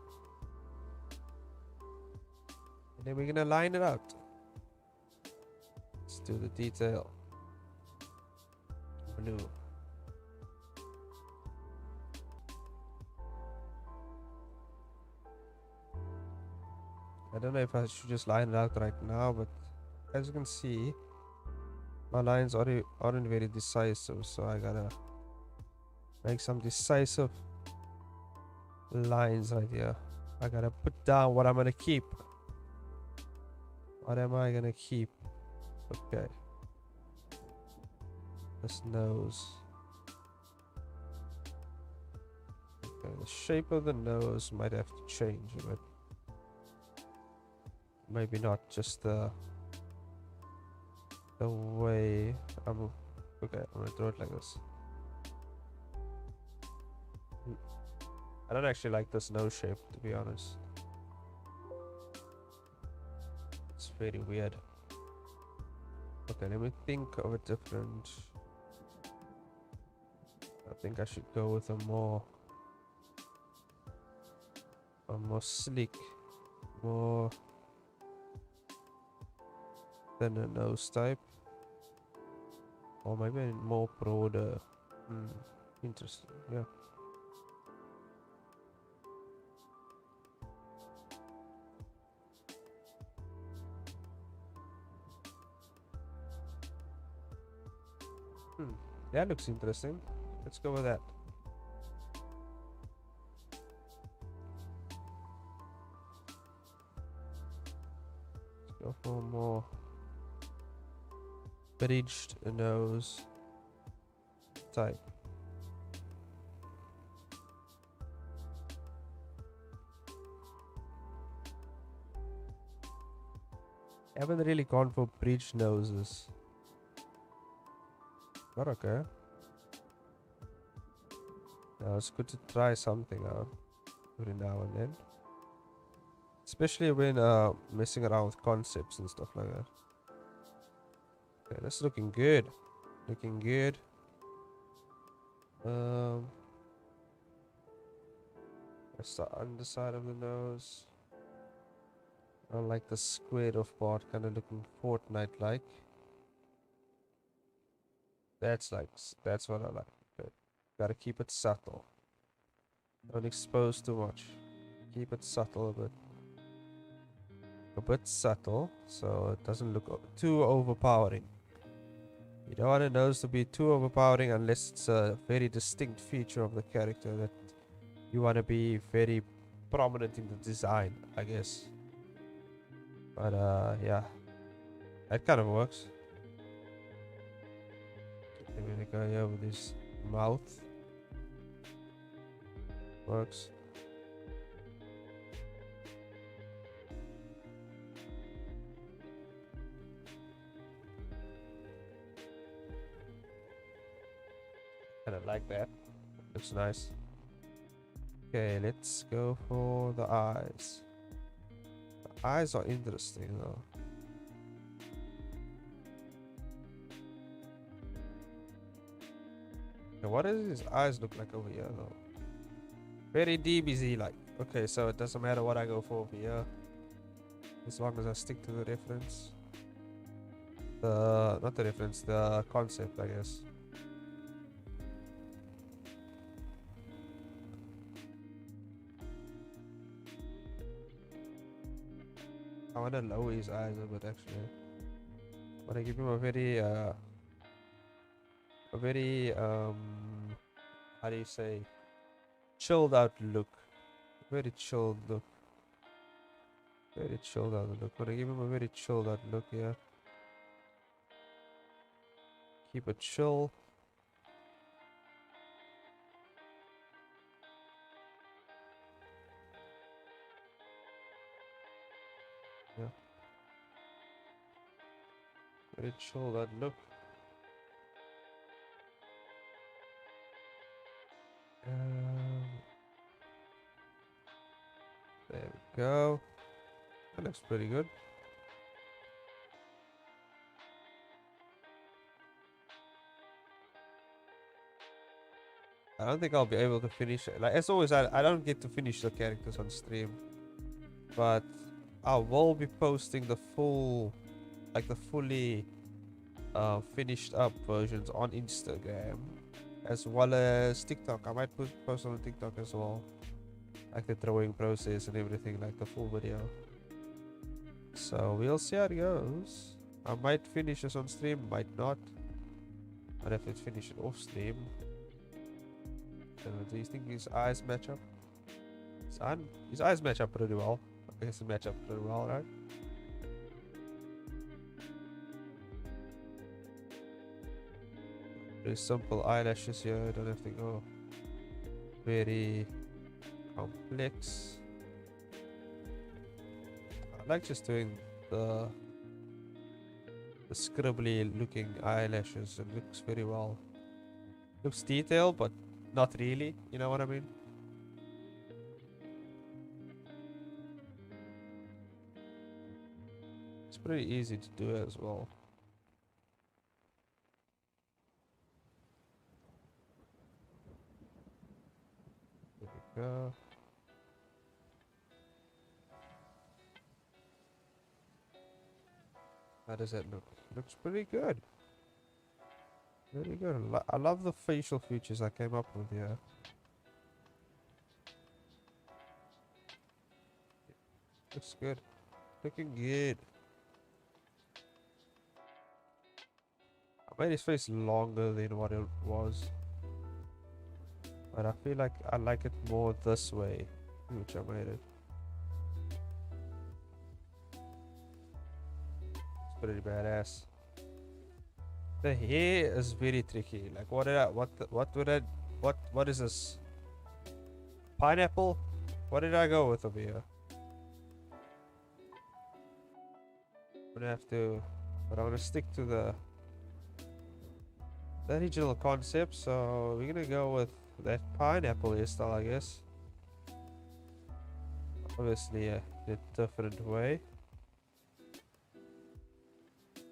And then we're gonna line it out. Let's do the detail. Blue. I don't know if I should just line it out right now, but as you can see, my lines aren't very decisive, so I gotta make some decisive lines right here. I gotta put down what I'm gonna keep. What am I gonna keep? Okay. This nose. Okay, the shape of the nose might have to change a bit. Maybe not just the way I'm. Okay, I'm gonna draw it like this. I don't actually like this nose shape, to be honest. It's very weird. Okay, let me think of a different. I think I should go with a more sleek, more than a nose type, or maybe a more broader. Interesting. Yeah. That looks interesting. Let's go with that. Let's go for a more bridged nose type. I haven't really gone for bridged noses. But okay. Now it's good to try something out every now and then. Especially when messing around with concepts and stuff like that. Okay, that's looking good. Looking good. That's the underside of the nose. I like the squared off part, kind of looking Fortnite like. That's what I like. Okay. Gotta keep it subtle. Don't expose too much. Keep it subtle a bit. A bit subtle, so it doesn't look too overpowering. You don't want a nose to be too overpowering unless it's a very distinct feature of the character that you want to be very prominent in the design, I guess. But yeah, that kind of works. I'm gonna go here with his mouth. Works. Kind of like that. Looks nice. Okay, let's go for the eyes. The eyes are interesting though. Okay, what does his eyes look like over here though? Very DBZ like. Okay, so it doesn't matter what I go for over here, as long as I stick to the reference. Not the reference, the concept, I guess. I want to lower his eyes a bit actually. I want to give him a very how do you say, chilled out look. Very chilled look. Very chilled out look. I want to give him a very chilled out look here. Keep it chill. Yeah. Very chilled out look. There we go. That looks pretty good. I don't think I'll be able to finish it. Like as always, I don't get to finish the characters on stream, but I will be posting the full, like the fully finished up versions on Instagram, as well as TikTok. I might post on TikTok as well, like the drawing process and everything, like the full video. So we'll see how it goes. I might finish this on stream, might not. I'd have to finish it off stream. Do you think his eyes match up? His eyes match up pretty well. I guess they match up pretty well, right? Very simple eyelashes here. Don't have to go very complex. I like just doing the scribbly looking eyelashes. It looks very well. Looks detailed, but not really, you know what I mean? It's pretty easy to do as well. There we go. How does that look? Looks pretty good. Very good. I love the facial features I came up with here. Looks good. Looking good. I made his face longer than what it was, but I feel like I like it more this way, which I made it. It's pretty badass. The hair is very tricky. Like what is this? Pineapple? What did I go with over here? I'm gonna have to, but I'm gonna stick to the original concept. So we're gonna go with that pineapple hairstyle, I guess. Obviously, in a different way.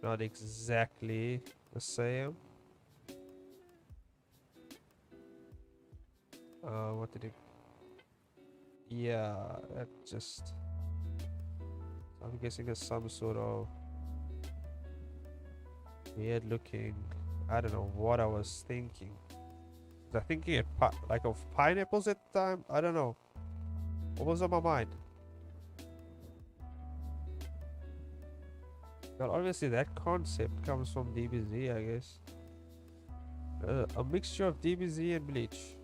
Not exactly the same. What did it? Yeah, that just. I'm guessing it's some sort of weird looking. I don't know what I was thinking. Was I thinking like of pineapples at the time? I don't know. What was on my mind? But obviously that concept comes from DBZ, I guess. A mixture of DBZ and Bleach.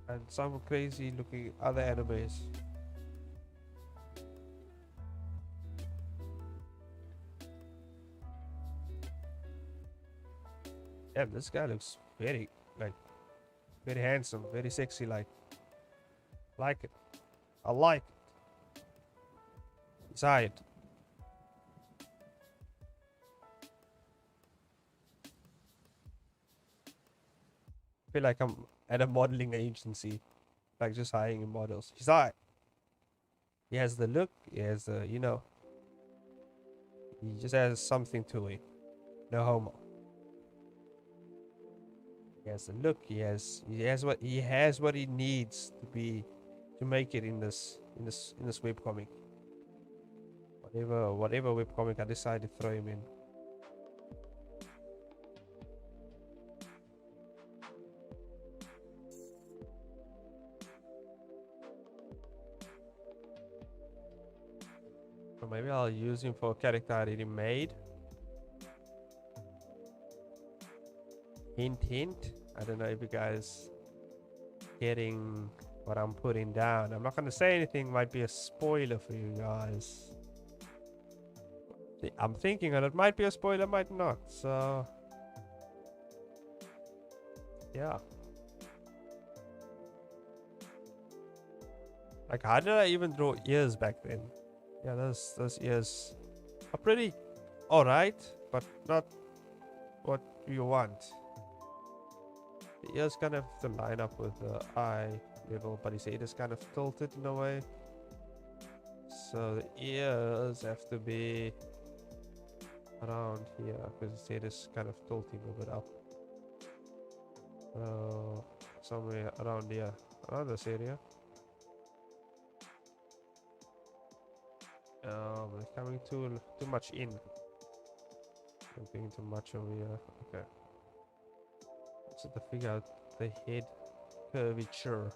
And some crazy looking other animes. Yeah, this guy looks very, like, very handsome, very sexy, like it. I like it. Desired. I feel like I'm at a modeling agency, like just hiring models. He's alright. He has the look, he has the, you know, he just has something to it. No homo. He has the look, he has what he needs to be, to make it in this webcomic. Whatever webcomic I decide to throw him in. Or maybe I'll use him for a character I already made. Hint, hint. I don't know if you guys getting what I'm putting down. I'm not gonna say anything. Might be a spoiler for you guys. I'm thinking that it might be a spoiler, might not. So yeah. Like, how did I even draw ears back then? Yeah, those ears are pretty alright, but not what you want. The ears kind of have to line up with the eye level, but his head is kind of tilted in a way. So the ears have to be around here, because his head is kind of tilting a bit up. So somewhere around here, around this area. It's coming too much in. I'm getting too much over here. Okay. So to figure out the head curvature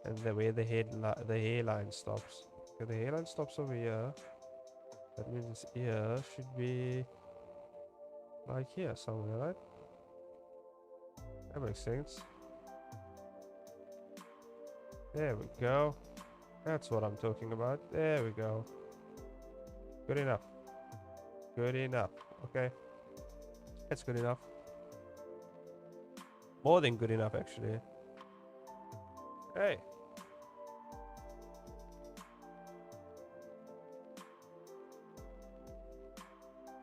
and the way the hairline stops. Okay, the hairline stops over here. That means this ear should be like here somewhere, right? That makes sense. There we go. That's what I'm talking about. There we go. Good enough. Good enough. Okay. That's good enough. More than good enough, actually. Hey.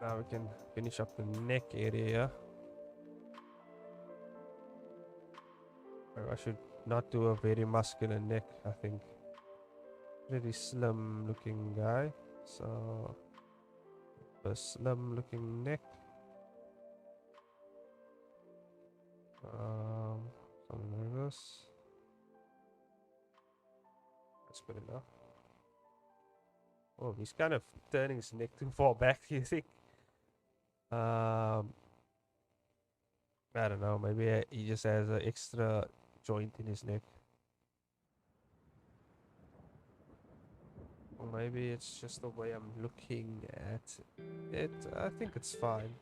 Now we can finish up the neck area. I should not do a very muscular neck, I think. Pretty slim looking guy. So a slim looking neck. Something like this. That's good enough. Oh, he's kind of turning his neck too far back, you think? I don't know, maybe he just has an extra joint in his neck. Or maybe it's just the way I'm looking at it. I think it's fine.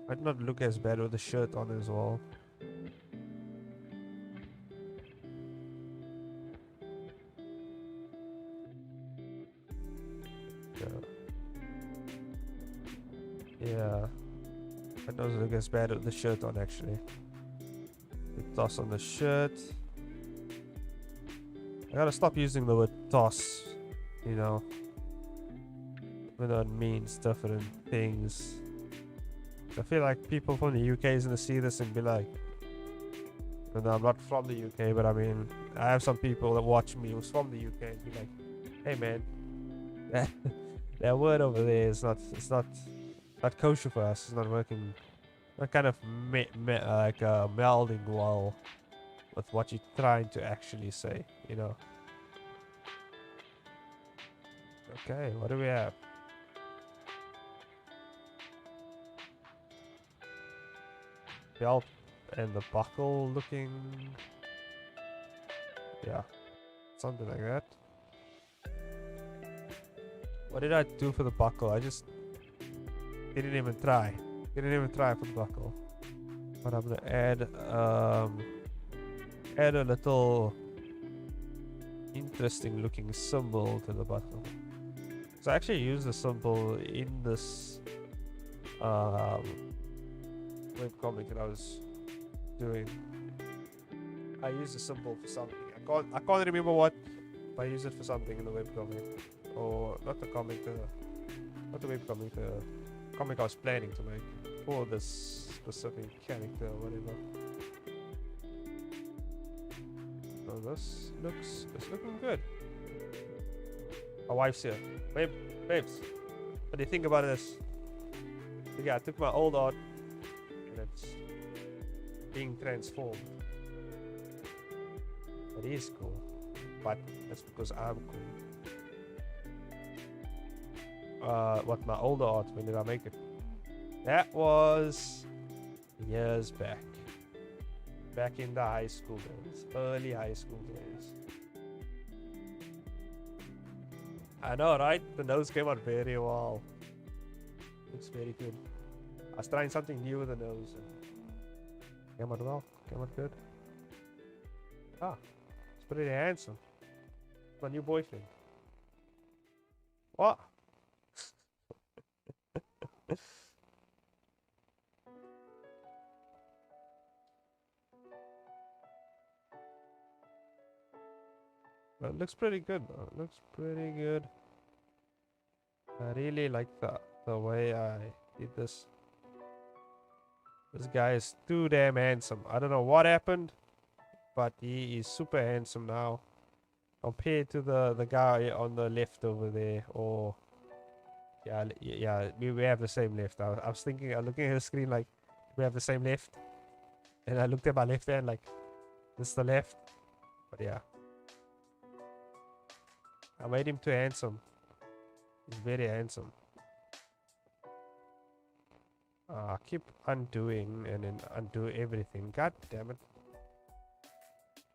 Might not look as bad with the shirt on as well. Yeah. It doesn't look as bad with the shirt on, actually. The toss on the shirt. I gotta stop using the word toss, you know. Even though it means different things. I feel like people from the UK is gonna see this and be like, even though I'm not from the UK, but I mean, I have some people that watch me who's from the UK and be like, hey man, that word over there is not kosher for us. It's not working. Not kind of melding well with what you're trying to actually say, you know. Okay, what do we have? Belt and the buckle looking. Yeah. something like that. What did I do for the buckle? I just didn't even try. Didn't even try for the buckle. But I'm gonna add a little interesting looking symbol to the buckle. So I actually used the symbol in this webcomic that I was doing. I used the symbol for something. I can't remember what, but I used it for something in the webcomic. Or not the comic, not the webcomic, the comic I was planning to make for this specific character or whatever. So this looking good. My wife's here. Babes, what do you think about this? Yeah, I took my old art and it's being transformed. It is cool, but that's because I'm cool. What my older art, when did I make it? That was years back. Back in the high school days, early high school days. I know, right? The nose came out very well. Looks very good. I was trying something new with the nose. Came out well. Came out good. Ah, it's pretty handsome. My new boyfriend. What? But it looks pretty good though. It looks pretty good. I really like the way I did this. This guy is too damn handsome. I don't know what happened, but he is super handsome now. Compared to the guy on the left over there. Or yeah, we have the same left. I was thinking, looking at the screen like we have the same left. And I looked at my left hand like this is the left. But yeah. I made him too handsome. He's very handsome. I keep undoing and then undo everything. God damn it.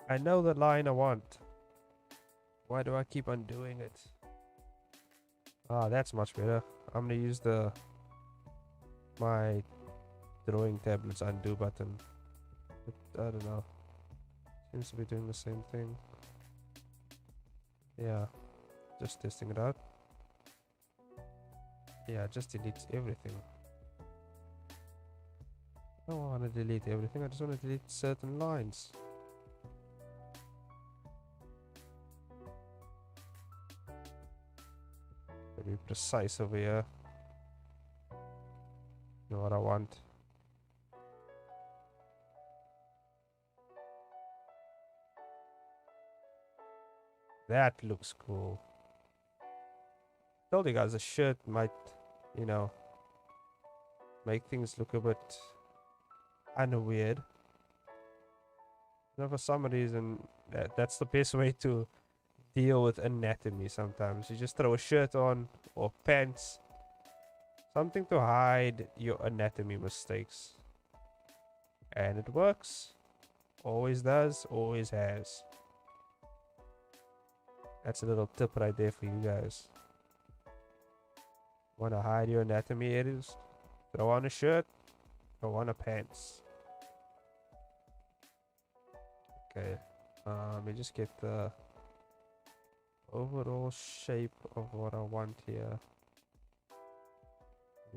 I know the line I want. Why do I keep undoing it? Ah, that's much better. I'm gonna use my drawing tablet's undo button. But I don't know. Seems to be doing the same thing. Yeah. Just testing it out. Yeah, just deletes everything. I don't want to delete everything, I just want to delete certain lines. Be precise over here. You know what I want. That looks cool. Told you guys a shirt might, you know, make things look a bit weird. You know, for some reason, that's the best way to deal with anatomy sometimes. You just throw a shirt on or pants. Something to hide your anatomy mistakes. And it works. Always does, always has. That's a little tip right there for you guys. Want to hide your anatomy areas? Throw on a shirt, throw on a pants. Okay, let me just get the overall shape of what I want here.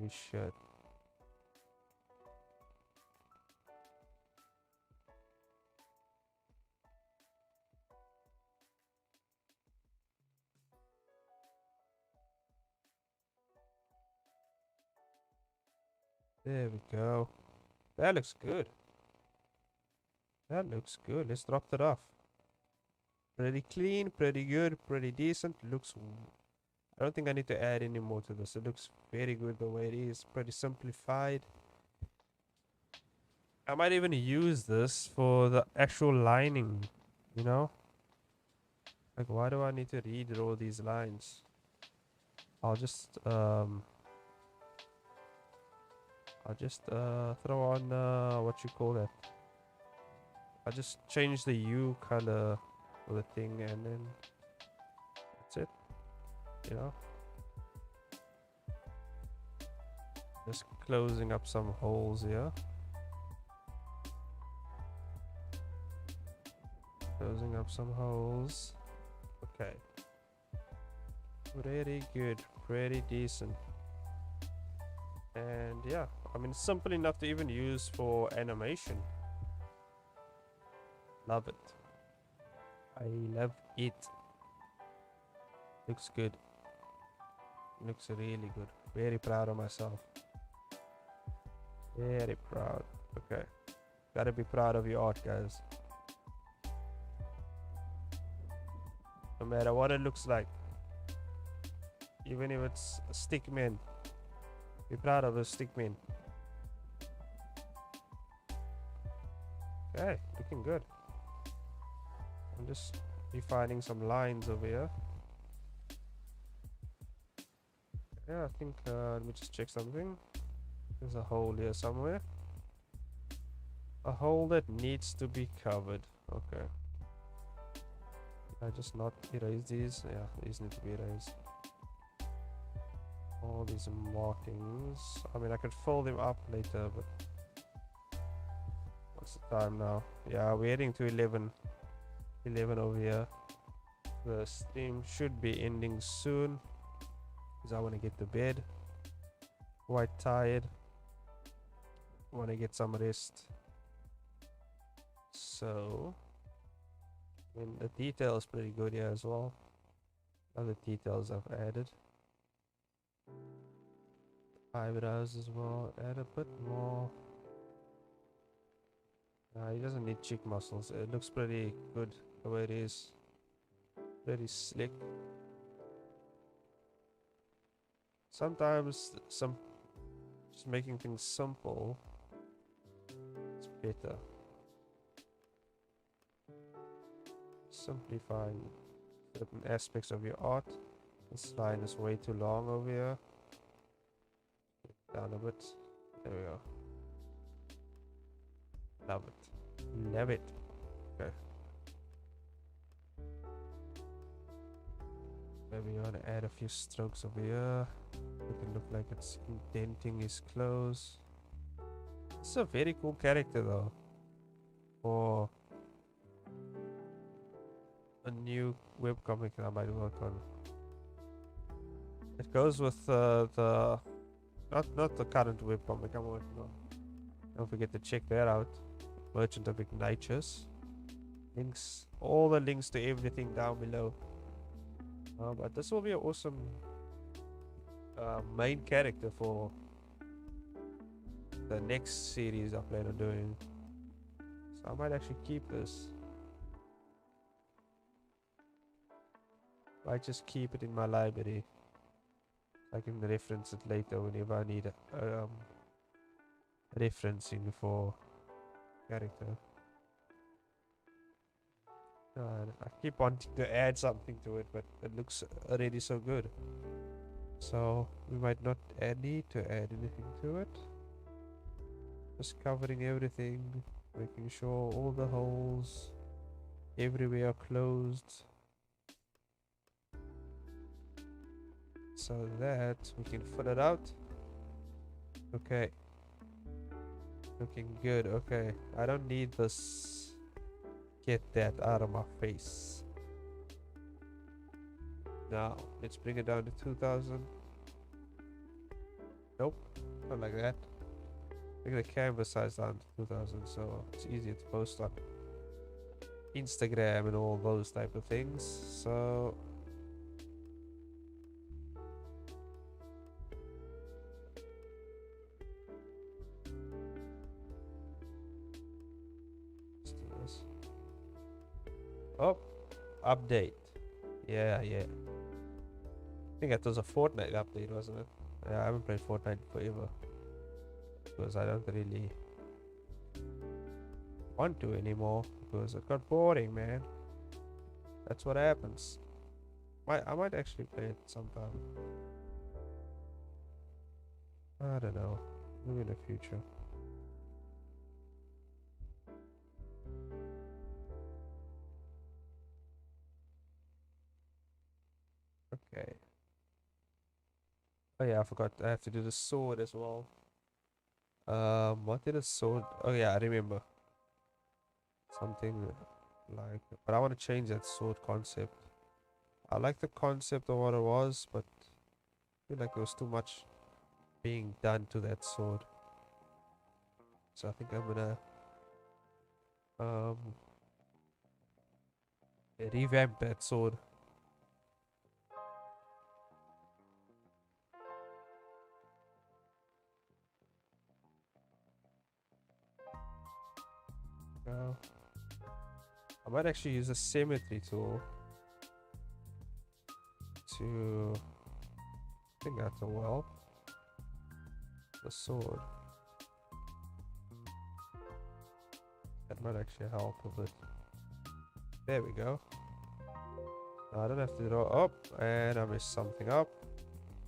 New shirt. There we go. That looks good. That looks good. Let's drop that off. Pretty clean, pretty good, pretty decent. Looks... I don't think I need to add any more to this. It looks very good the way it is. Pretty simplified. I might even use this for the actual lining, you know? Like, why do I need to redraw these lines? I'll just throw on what you call that. I just change the hue color for the thing, and then that's it. You know, just closing up some holes here. Closing up some holes. Okay. Pretty good. Pretty decent. And yeah, I mean, simple enough to even use for animation. Love it. I love it. Looks good. Looks really good. Very proud of myself. Very proud. Okay. Gotta be proud of your art, guys. No matter what it looks like. Even if it's a stickman. Be proud of a stickman. Okay, looking good. I'm just refining some lines over here. Yeah, I think, let me just check something. There's a hole here somewhere. A hole that needs to be covered. Okay. I just not erase these. Yeah, these need to be erased. All these markings. I mean, I could fold them up later, but what's the time now? Yeah, we're heading to 11. 11 over here. The stream should be ending soon because I want to get to bed. Quite tired. Want to get some rest. So, I mean, the detail is pretty good here as well. Other details I've added. Eyebrows as well. Add a bit more. He doesn't need cheek muscles. It looks pretty good the way it is. Pretty slick. Sometimes just making things simple is better. Simplifying certain aspects of your art. This line is way too long over here. Down a bit. There we go. Love it. Love it. Okay. Maybe you want to add a few strokes over here. It can look like it's indenting his clothes. It's a very cool character though. For a new webcomic that I might work on. It goes with the not the current webcomic I'm working on. Don't forget to check that out. Merchant of Ignatius. Links, all the links to everything down below. But this will be an awesome main character for the next series I plan on doing. So I might actually keep this. I just keep it in my library. I can reference it later whenever I need referencing for character. I keep wanting to add something to it, but it looks already so good. So we might not need to add anything to it. Just covering everything, making sure all the holes everywhere are closed. So that we can fill it out. Okay. Looking good. Okay. I don't need this. Get that out of my face. Now, let's bring it down to 2000. Nope. Not like that. Bring the canvas size down to 2000 so it's easier to post on Instagram and all those type of things. So oh, update. Yeah. I think that was a Fortnite update, wasn't it? Yeah, I haven't played Fortnite forever. Because I don't really want to anymore. Because it got boring, man. That's what happens. I might actually play it sometime. I don't know. Maybe in the future. Oh yeah, I forgot. I have to do the sword as well. What did a sword? Oh yeah, I remember. Something like, but I want to change that sword concept. I like the concept of what it was, but I feel like there was too much being done to that sword. So I think I'm gonna um revamp that sword. Now I might actually use a symmetry tool to bring out the sword. That might actually help a bit. There we go. Now I don't have to draw up, and I messed something up.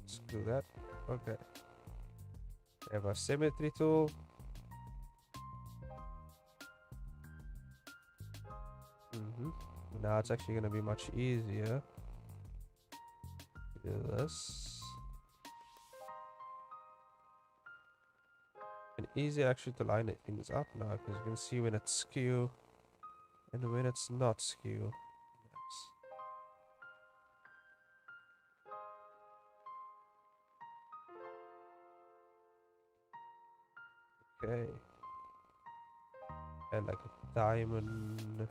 Screw that. Okay. We have a symmetry tool. Now it's actually gonna be much easier to do this. And easier actually to line things up now, because you can see when it's skew and when it's not skew. Nice. Okay. And like a diamond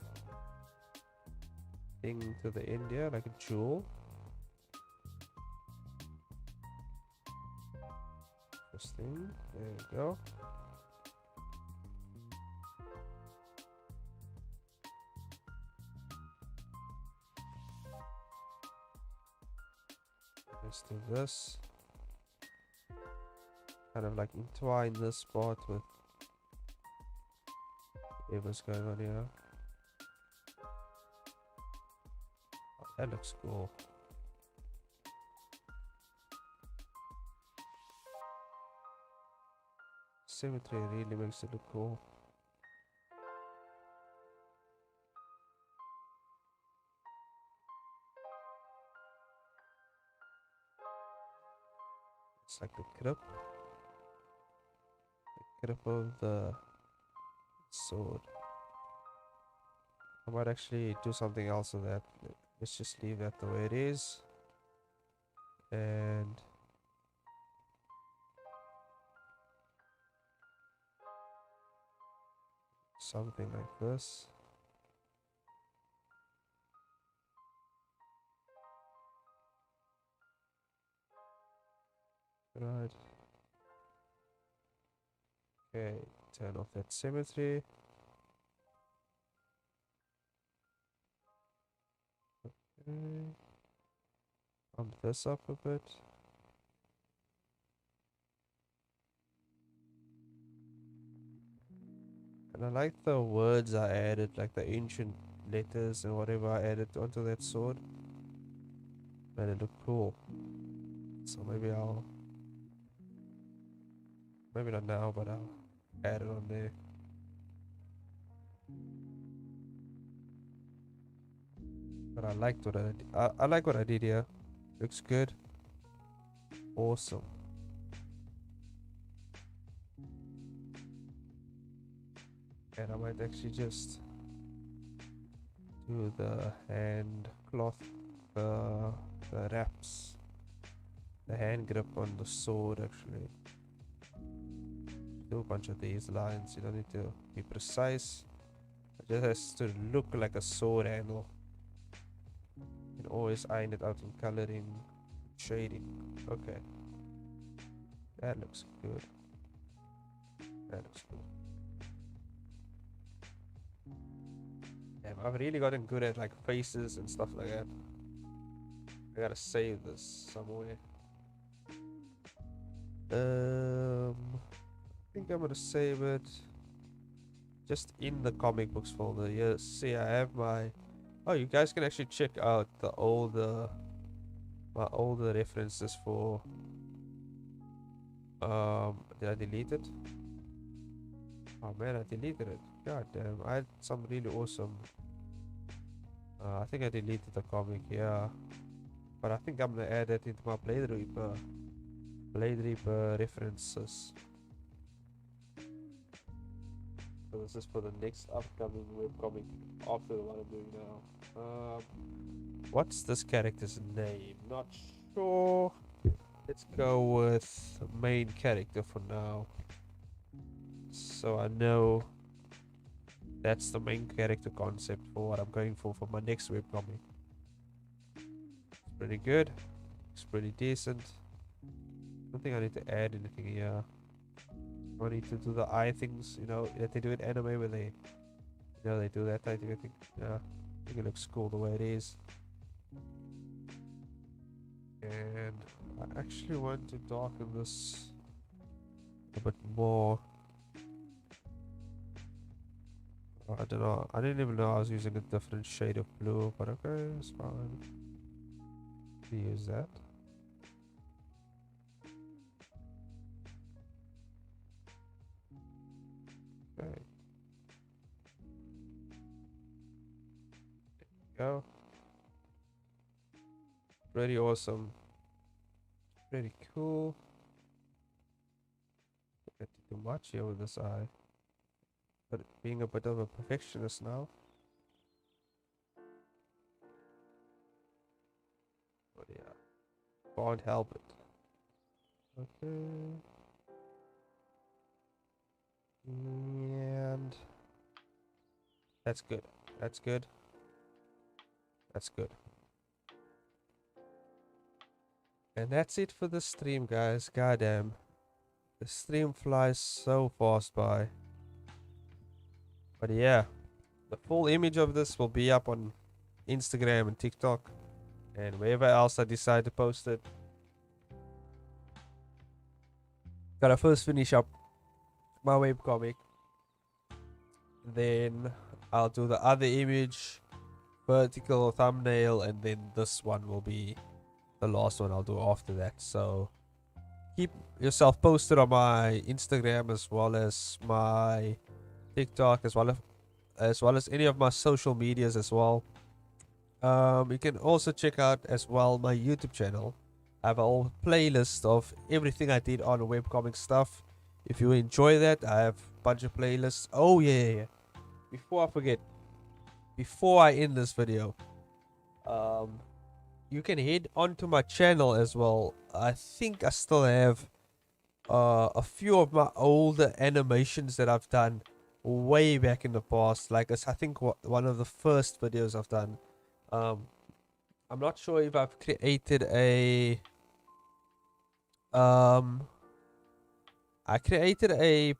thing to the end here, like a jewel. Interesting. There we go. Let's do this. Kind of like entwine this part with whatever's going on here. Oh, that looks cool. Symmetry really makes it look cool. It's like the grip of the sword. I might actually do something else with that. Let's just leave that the way it is. And something like this. Right. Okay, turn off that symmetry. Okay. Bump this up a bit. And I like the words I added, like the ancient letters and whatever I added onto that sword. Made it look cool. So maybe not now, but I'll add it on there. But I liked what I like what I did here. Looks good. Awesome. And I might actually just do the hand cloth, the wraps, the hand grip on the sword actually. Do a bunch of these lines. You don't need to be precise. It just has to look like a sword handle. You can always iron it out in coloring, shading. Okay. That looks good. That looks good. Damn, I've really gotten good at like faces and stuff like that. I gotta save this somewhere. I think I'm gonna save it just in the comic books folder. Yeah, see, I have my. Oh, you guys can actually check out the older, my older references for. Did I delete it? Oh man, I deleted it. God damn, I had some really awesome. I think I deleted the comic, yeah. But I think I'm gonna add that into my playthrough. Blade Reaper references. So this is for the next upcoming webcomic after the one I'm doing now. What's this character's name? Not sure. Let's go with main character for now. So I know that's the main character concept for what I'm going for my next webcomic. It's pretty good. It's pretty decent. I don't think I need to add anything here. I need to do the eye things, you know, that they do in anime where they, you know, they do that type of thing. Yeah, I think it looks cool the way it is. And I actually want to darken this a bit more. Oh, I don't know. I didn't even know I was using a different shade of blue, but okay, it's fine. Use that. Okay. There we go. Pretty awesome. Pretty cool. Don't get too much here with this eye. But being a bit of a perfectionist now. But yeah. Can't help it. Okay. And that's good. That's good. That's good. And that's it for the stream, guys. Goddamn. The stream flies so fast by. But yeah. The full image of this will be up on Instagram and TikTok. And wherever else I decide to post it. Gotta first finish up my webcomic. Then I'll do the other image, vertical thumbnail, and then this one will be the last one I'll do after that. So keep yourself posted on my Instagram as well as my TikTok, as well as any of my social medias as well. You can also check out as well my YouTube channel. I have a whole playlist of everything I did on webcomic stuff. If you enjoy that, I have a bunch of playlists. Oh yeah. Before I forget, before I end this video, you can head onto my channel as well. I think I still have a few of my older animations that I've done way back in the past. Like I think one of the first videos I've done. I'm not sure if I've created a I created a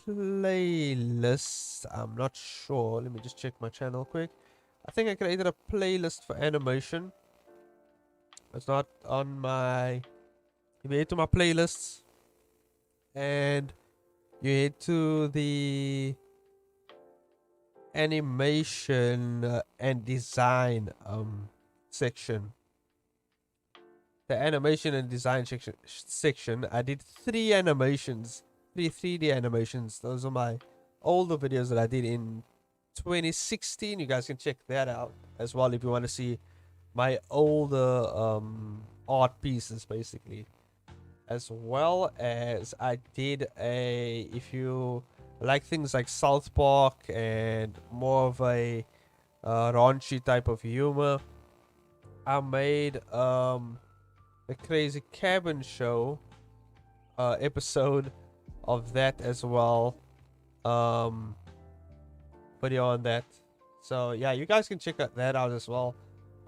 playlist. I'm not sure. Let me just check my channel quick. I think I created a playlist for animation. It's not on my... You head to my playlists. And you head to the animation and design section. The animation and design section. I did 3 animations. 3 3D animations. Those are my older videos that I did in 2016. You guys can check that out as well if you want to see my older art pieces, basically. As well as I did if you like things like South Park and more of a raunchy type of humor, I made the Crazy Cabin Show episode of that as well, video on that. So yeah, you guys can check that out as well.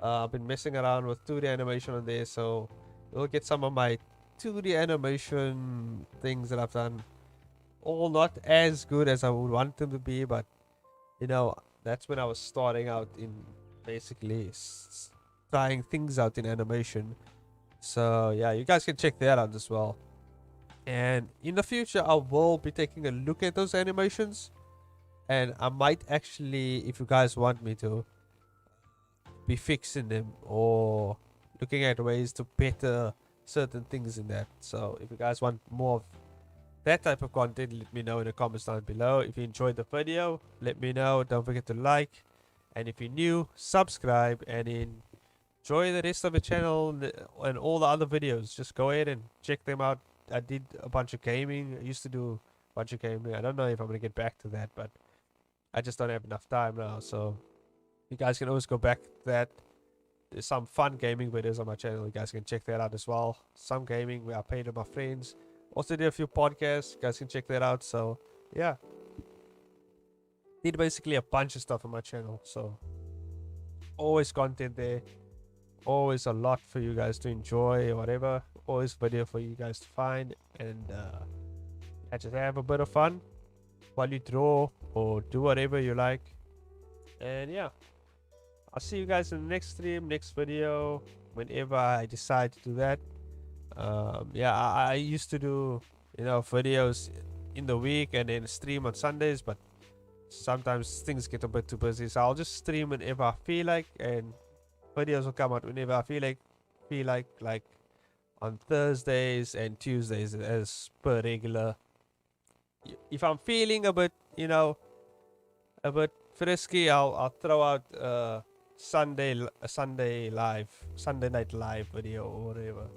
I've been messing around with 2D animation on there, so you'll get some of my 2D animation things that I've done. All not as good as I would want them to be, but you know, that's when I was starting out in basically trying things out in animation. So yeah, you guys can check that out as well. And in the future, I will be taking a look at those animations, and I might actually, if you guys want me to, be fixing them or looking at ways to better certain things in that. So if you guys want more of that type of content, let me know in the comments down below. If you enjoyed the video, let me know. Don't forget to like, and if you're new, subscribe, and enjoy the rest of the channel and all the other videos. Just go ahead and check them out. I did a bunch of gaming. I used to do a bunch of gaming. I don't know if I'm gonna get back to that, but I just don't have enough time now. So you guys can always go back to that. There's some fun gaming videos on my channel. You guys can check that out as well. Some gaming where I played with my friends. Also did a few podcasts. You guys can check that out. So yeah, did basically a bunch of stuff on my channel. So always content there. Always a lot for you guys to enjoy or whatever. Always video for you guys to find, and just have a bit of fun while you draw or do whatever you like. And yeah, I'll see you guys in the next stream, next video, whenever I decide to do that. Yeah, I used to do, you know, videos in the week and then stream on Sundays, but sometimes things get a bit too busy, so I'll just stream whenever I feel like, and videos will come out whenever I feel like on Thursdays and Tuesdays as per regular. If I'm feeling a bit, you know, a bit frisky, I'll throw out Sunday night live video or whatever.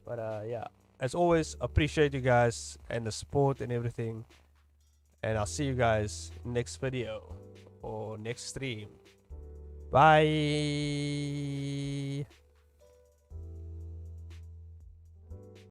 But yeah, as always, appreciate you guys and the support and everything, and I'll see you guys next video or next stream. Bye.